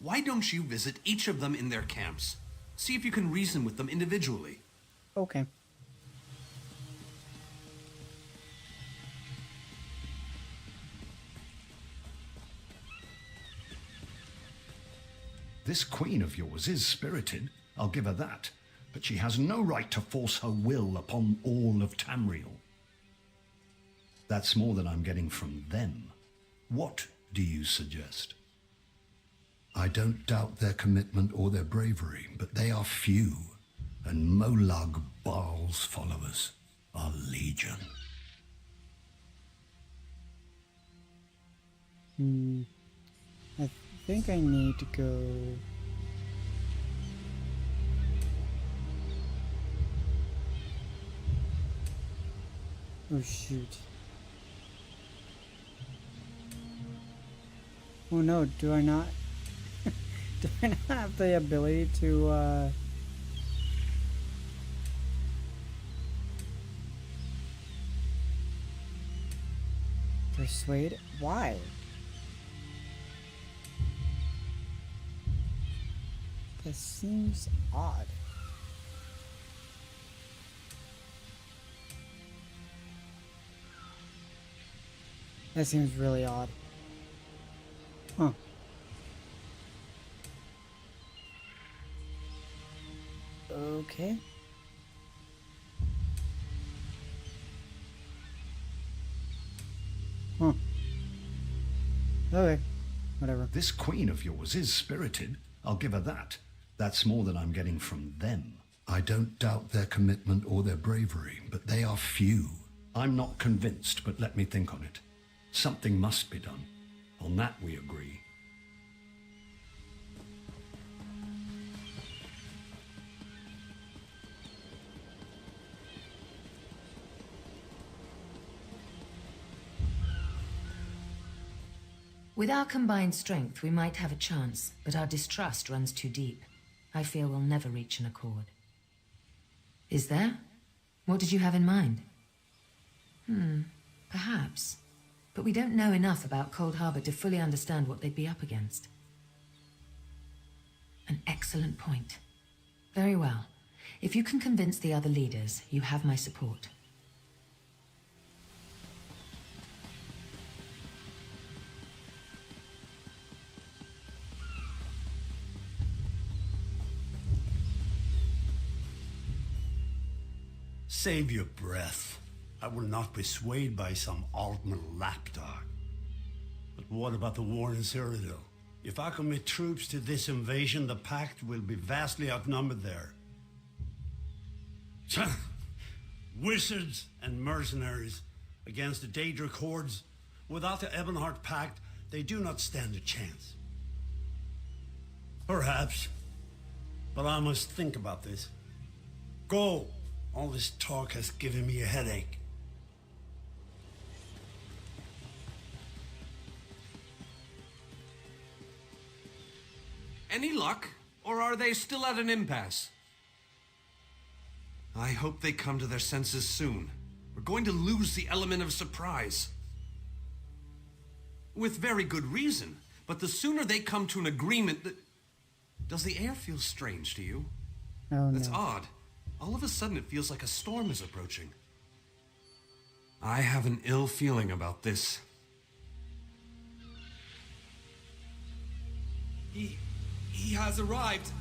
Why don't you visit each of them in their camps? See if you can reason with them individually. Okay. This queen of yours is spirited, I'll give her that. But she has no right to force her will upon all of Tamriel. That's more than I'm getting from them. What do you suggest? I don't doubt their commitment or their bravery, but they are few, and Molag Baal's followers are legion. I think I need to go... Oh shoot. Oh no, do I not? Do I not have the ability to, persuade? Why? That seems odd. That seems really odd. Huh. Okay. Huh. Okay. Whatever. This queen of yours is spirited. I'll give her that. That's more than I'm getting from them. I don't doubt their commitment or their bravery, but they are few. I'm not convinced, but let me think on it. Something must be done. On that we agree. With our combined strength, we might have a chance, but our distrust runs too deep. I fear we'll never reach an accord. Is there? What did you have in mind? Perhaps. But we don't know enough about Cold Harbor to fully understand what they'd be up against. An excellent point. Very well. If you can convince the other leaders, you have my support. Save your breath. I will not be swayed by some Altman lapdog. But what about the war in Cyrodiil? If I commit troops to this invasion, the Pact will be vastly outnumbered there. Wizards and mercenaries against the Daedric hordes. Without the Ebonheart Pact, they do not stand a chance. Perhaps. But I must think about this. Go! All this talk has given me a headache. Any luck? Or are they still at an impasse? I hope they come to their senses soon. We're going to lose the element of surprise. With very good reason. But the sooner they come to an agreement that... Does the air feel strange to you? Oh, That's no. odd. All of a sudden it feels like a storm is approaching. I have an ill feeling about this. He has arrived.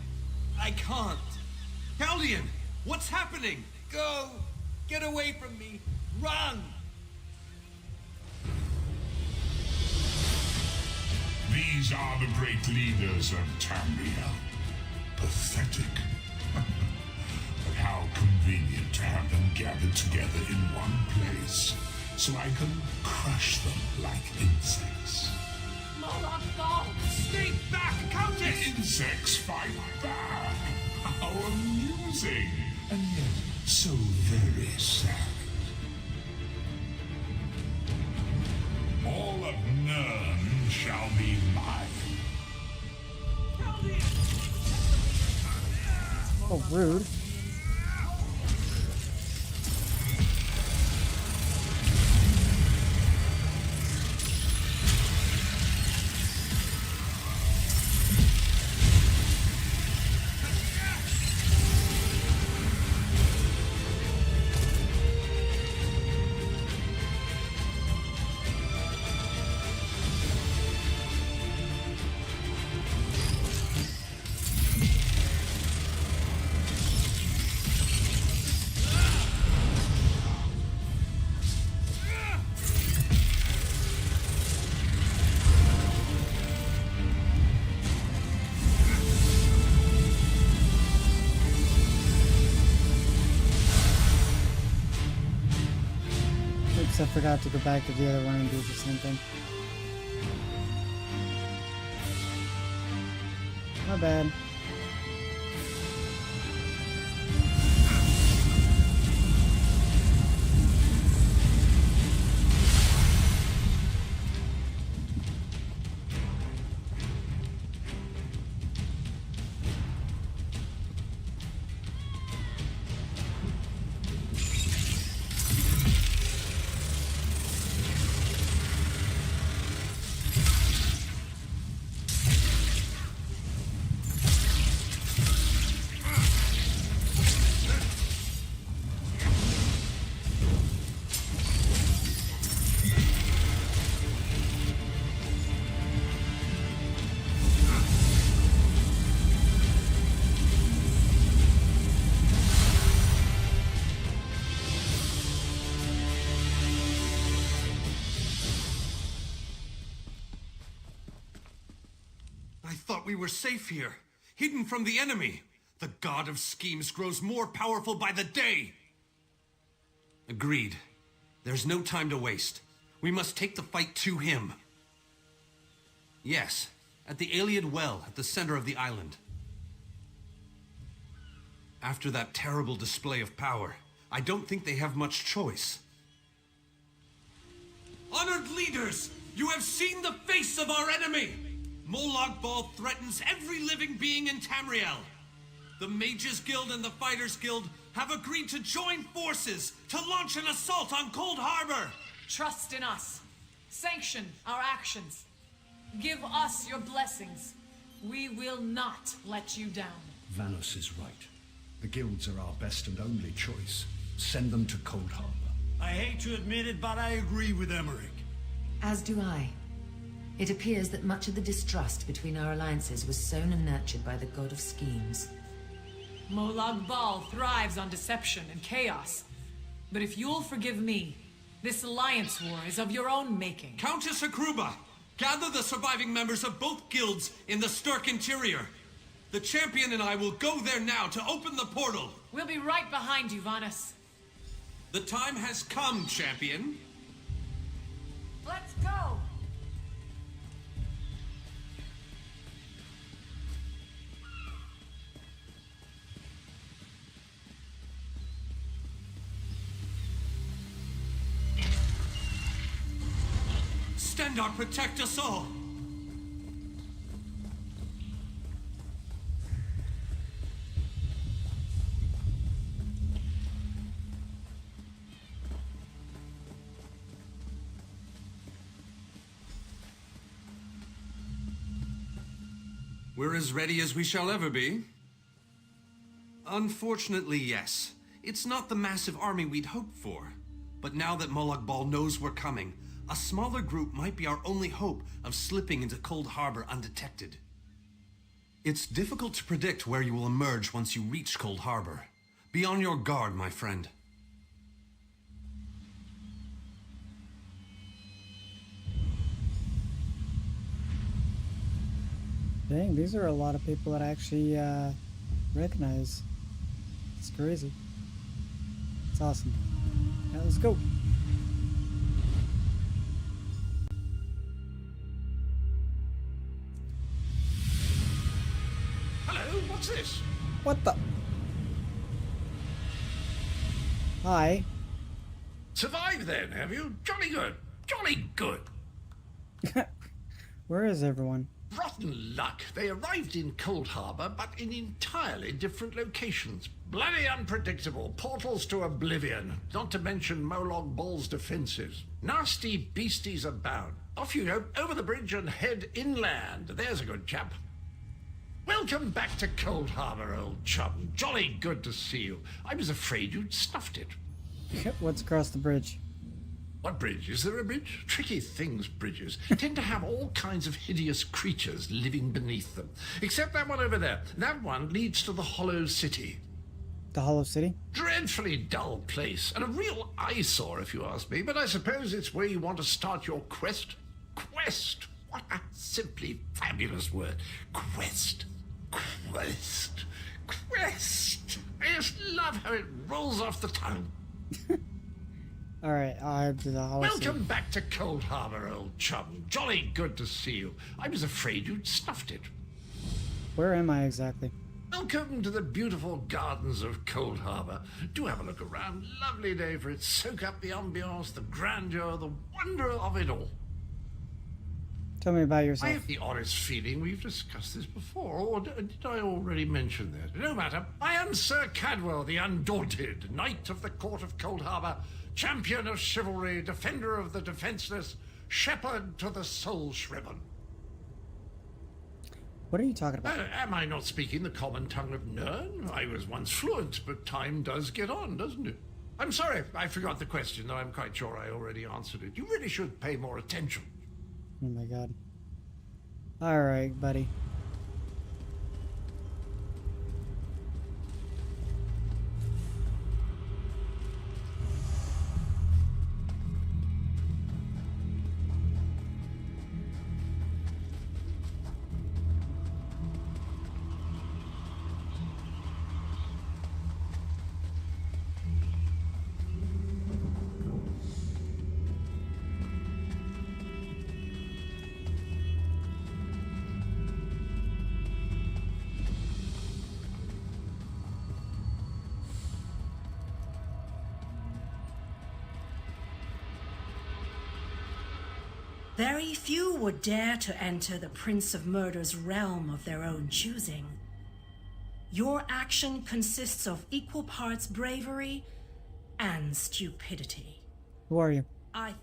I can't. Caldian, what's happening? Go! Get away from me! Run! These are the great leaders of Tamriel. Pathetic. But how convenient to have them gathered together in one place, so I can crush them like insects. Molag Bal! Stay back, Countess! The insects fight back! How amusing! And yet so very sad. All of Nirn shall be mine. Oh, rude. I forgot to go back to the other one and do the same thing. My bad. I thought we were safe here, hidden from the enemy. The god of schemes grows more powerful by the day. Agreed. There's no time to waste. We must take the fight to him. Yes, at the Iliad Well at the center of the island. After that terrible display of power, I don't think they have much choice. Honored leaders, you have seen the face of our enemy! Molag Bal threatens every living being in Tamriel. The Mages Guild and the Fighters Guild have agreed to join forces to launch an assault on Cold Harbor. Trust in us. Sanction our actions. Give us your blessings. We will not let you down. Vanos is right. The guilds are our best and only choice. Send them to Cold Harbor. I hate to admit it, but I agree with Emmerich. As do I. It appears that much of the distrust between our alliances was sown and nurtured by the god of schemes. Molag Bal thrives on deception and chaos. But if you'll forgive me, this alliance war is of your own making. Countess Akruba, gather the surviving members of both guilds in the Sturk interior. The champion and I will go there now to open the portal. We'll be right behind you, Vanas. The time has come, champion. Let's go! Stendar, protect us all! We're as ready as we shall ever be. Unfortunately, yes. It's not the massive army we'd hoped for. But now that Molag Bal knows we're coming, a smaller group might be our only hope of slipping into Cold Harbor undetected. It's difficult to predict where you will emerge once you reach Cold Harbor. Be on your guard, my friend. Dang, these are a lot of people that I actually recognize. It's crazy. It's awesome. Now let's go. Hello, what's this? What the? Hi. Survived then, have you? Jolly good. Jolly good. Where is everyone? Rotten luck. They arrived in Cold Harbor, but in entirely different locations. Bloody unpredictable. Portals to oblivion. Not to mention Molag Bal's defenses. Nasty beasties abound. Off you go, over the bridge and head inland. There's a good chap. Welcome back to Cold Harbor, old chum. Jolly good to see you. I was afraid you'd snuffed it. What's across the bridge? What bridge? Is there a bridge? Tricky things, bridges. Tend to have all kinds of hideous creatures living beneath them. Except that one over there. That one leads to the Hollow City. The Hollow City? Dreadfully dull place, and a real eyesore if you ask me, but I suppose it's where you want to start your quest. Quest! What a simply fabulous word. Quest. Quest. Quest. I just love how it rolls off the tongue. Alright, I'll head to the house. Welcome back to Cold Harbor, old chum. Jolly good to see you. I was afraid you'd snuffed it. Where am I exactly? Welcome to the beautiful gardens of Cold Harbor. Do have a look around. Lovely day for it. Soak up the ambiance, the grandeur, the wonder of it all. Tell me about I yourself. have the honest feeling we've discussed this before, or did I already mention that? No matter. I am Sir Cadwell, the Undaunted, Knight of the Court of Cold Harbor, champion of chivalry, defender of the defenseless, shepherd to the soul-shriven. What are you talking about? Am I not speaking the common tongue of Nern? I was once fluent, but time does get on, doesn't it? I'm sorry, I forgot the question, though I'm quite sure I already answered it. You really should pay more attention. Oh my god. Alright, buddy. Very few would dare to enter the Prince of Murder's realm of their own choosing. Your action consists of equal parts bravery and stupidity. Who are you?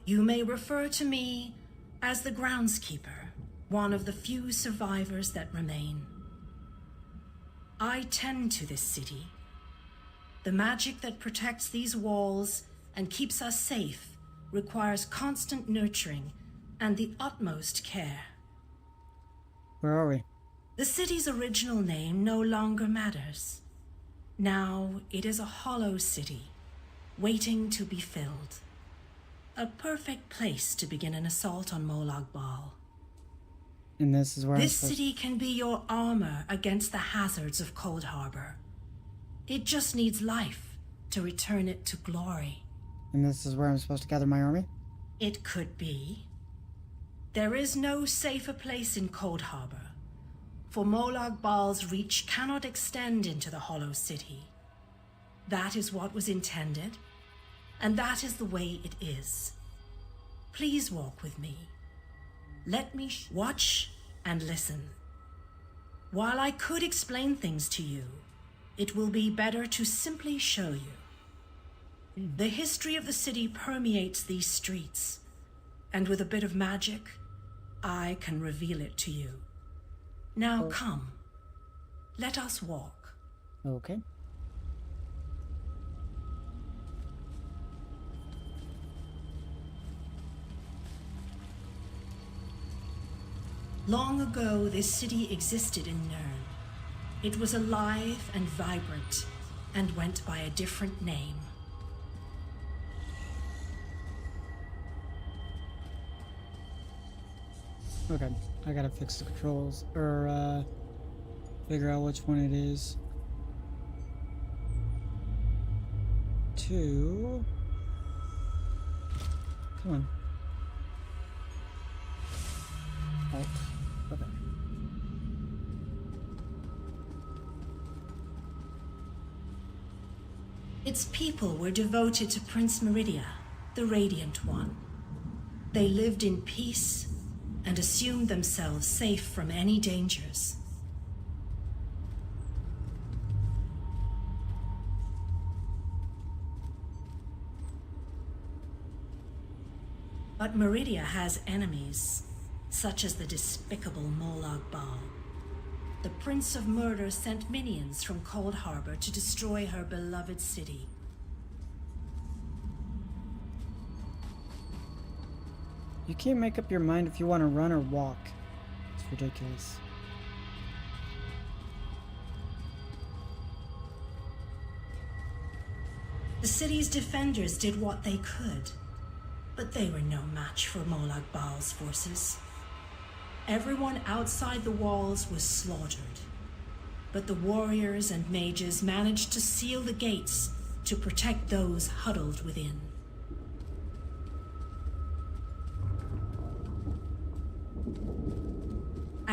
You may refer to me as the groundskeeper, one of the few survivors that remain. I tend to this city. The magic that protects these walls and keeps us safe requires constant nurturing and the utmost care. Where are we? The city's original name no longer matters. Now it is a hollow city, waiting to be filled. A perfect place to begin an assault on Molag Bal. And this is where This city can be your armor against the hazards of Cold Harbor. It just needs life to return it to glory. And this is where I'm supposed to gather my army? It could be. There is no safer place in Cold Harbor, for Molag Bal's reach cannot extend into the Hollow City. That is what was intended, and that is the way it is. Please walk with me. Let me watch and listen. While I could explain things to you, it will be better to simply show you. The history of the city permeates these streets, and with a bit of magic, I can reveal it to you. Now come, let us walk. Okay. Long ago, this city existed in Nern. It was alive and vibrant, and went by a different name. Okay, I gotta fix the controls, or figure out which one it is. 2. Come on. Alt. Okay. Its people were devoted to Prince Meridia, the Radiant One. They lived in peace and assumed themselves safe from any dangers. But Meridia has enemies, such as the despicable Molag Bal. The Prince of Murder sent minions from Cold Harbor to destroy her beloved city. You can't make up your mind if you want to run or walk. It's ridiculous. The city's defenders did what they could, but they were no match for Molag Bal's forces. Everyone outside the walls was slaughtered, but the warriors and mages managed to seal the gates to protect those huddled within.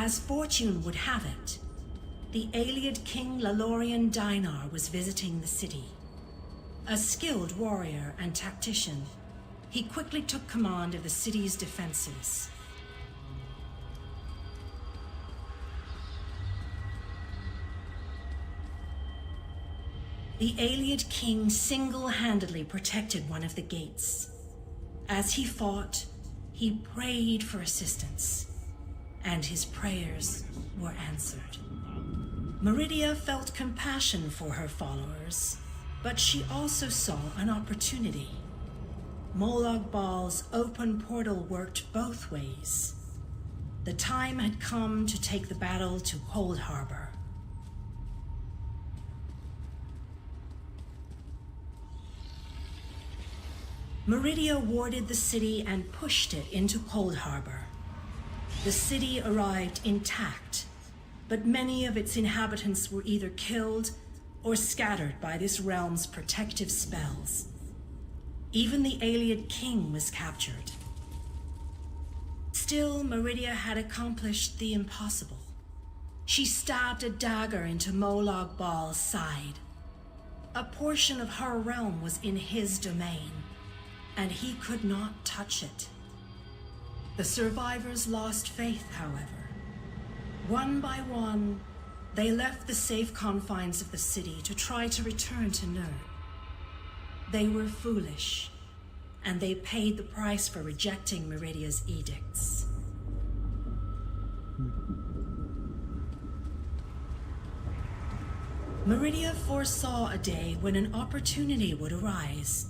As fortune would have it, the Ayleid King Lalorian Dynar was visiting the city. A skilled warrior and tactician, he quickly took command of the city's defenses. The Ayleid King single-handedly protected one of the gates. As he fought, he prayed for assistance, and his prayers were answered. Meridia felt compassion for her followers, but she also saw an opportunity. Molag Bal's open portal worked both ways. The time had come to take the battle to Cold Harbor. Meridia warded the city and pushed it into Cold Harbor. The city arrived intact, but many of its inhabitants were either killed or scattered by this realm's protective spells. Even the Ayleid King was captured. Still, Meridia had accomplished the impossible. She stabbed a dagger into Molag Bal's side. A portion of her realm was in his domain, and he could not touch it. The survivors lost faith, however. One by one, they left the safe confines of the city to try to return to Nurn. They were foolish, and they paid the price for rejecting Meridia's edicts. Meridia foresaw a day when an opportunity would arise.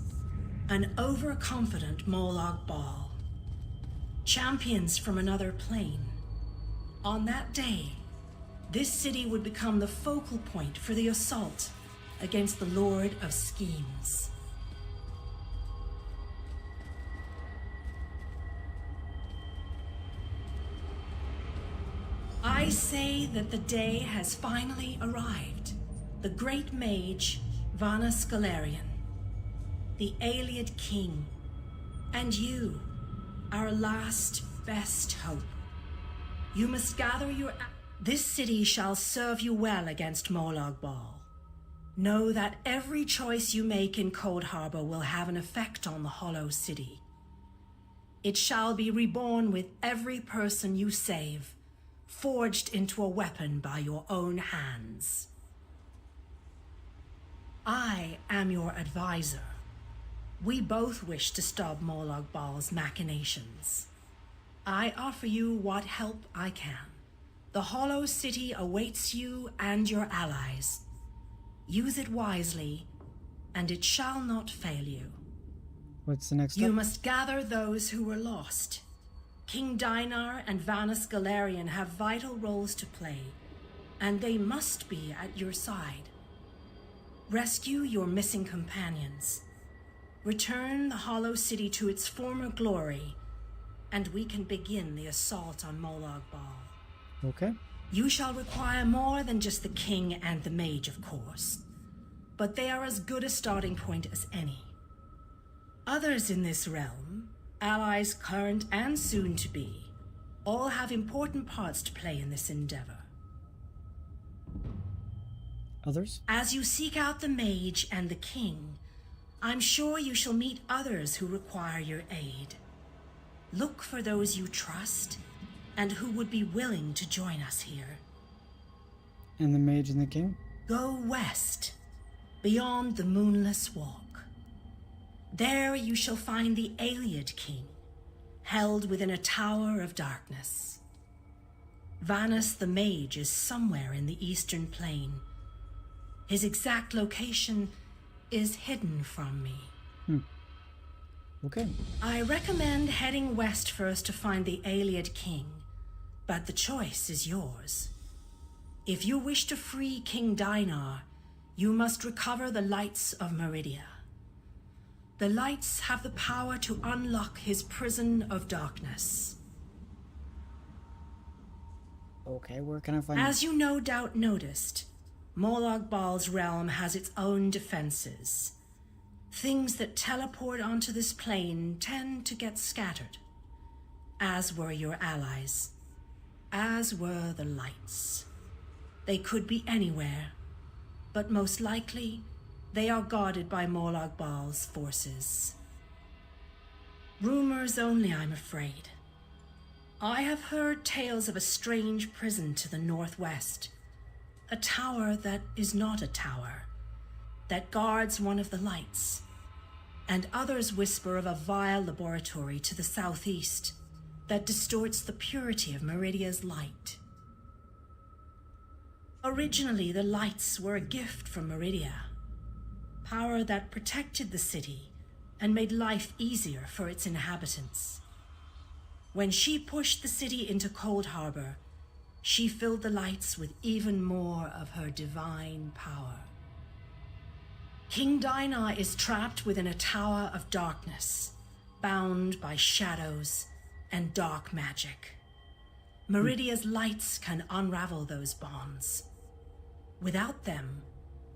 An overconfident Molag Bal. Champions from another plane. On that day, this city would become the focal point for the assault against the Lord of Schemes. I say that the day has finally arrived. The great mage, Vana Scalarian, the Ayleid King, and you, our last best hope. You must gather your... This city shall serve you well against Molag Bal. Know that every choice you make in Cold Harbor will have an effect on the Hollow City. It shall be reborn with every person you save, forged into a weapon by your own hands. I am your advisor. We both wish to stop Molag Bal's machinations. I offer you what help I can. The Hollow City awaits you and your allies. Use it wisely, and it shall not fail you. What's the next step? You must gather those who were lost. King Dynar and Vana Scalarian have vital roles to play, and they must be at your side. Rescue your missing companions. Return the Hollow City to its former glory, and we can begin the assault on Molag Bal. Okay. You shall require more than just the king and the mage, of course, but they are as good a starting point as any. Others in this realm, allies current and soon to be, all have important parts to play in this endeavor. Others? As you seek out the mage and the king, I'm sure you shall meet others who require your aid. Look for those you trust and who would be willing to join us here. And the mage and the king? Go west, beyond the Moonless Walk. There you shall find the Ayleid King, held within a tower of darkness. Vanus the mage is somewhere in the eastern plain. His exact location is hidden from me. Okay. I recommend heading west first to find the Ayleid King, but the choice is yours. If you wish to free King Dynar, you must recover the lights of Meridia. The lights have the power to unlock his prison of darkness. Okay, where can I find As you no doubt noticed, Molag Bal's realm has its own defenses. Things that teleport onto this plane tend to get scattered, as were your allies. as were the lights. They could be anywhere, but most likely they are guarded by Molag Bal's forces. Rumors only, I'm afraid. I have heard tales of a strange prison to the northwest, a tower that is not a tower, that guards one of the lights, and others whisper of a vile laboratory to the southeast that distorts the purity of Meridia's light. Originally, the lights were a gift from Meridia, power that protected the city and made life easier for its inhabitants. When she pushed the city into Cold Harbor, she filled the lights with even more of her divine power. King Dinah is trapped within a tower of darkness, bound by shadows and dark magic. Meridia's lights can unravel those bonds. Without them,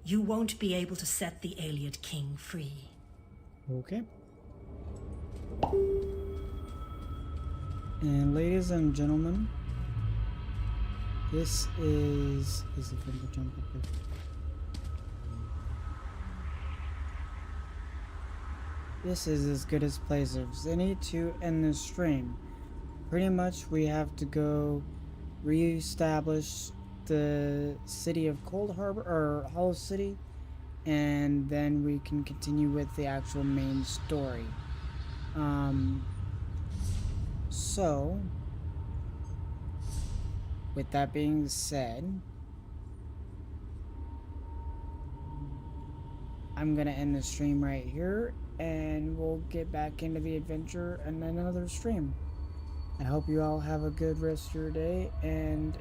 you won't be able to set the Ayleid King free. Okay. And ladies and gentlemen, this is it going to jump up there? This is as good as place as any to end this stream. Pretty much we have to go re-establish the city of Cold Harbor, or Hollow City, and then we can continue with the actual main story. So, with that being said, I'm gonna end the stream right here, and we'll get back into the adventure in another stream. I hope you all have a good rest of your day, and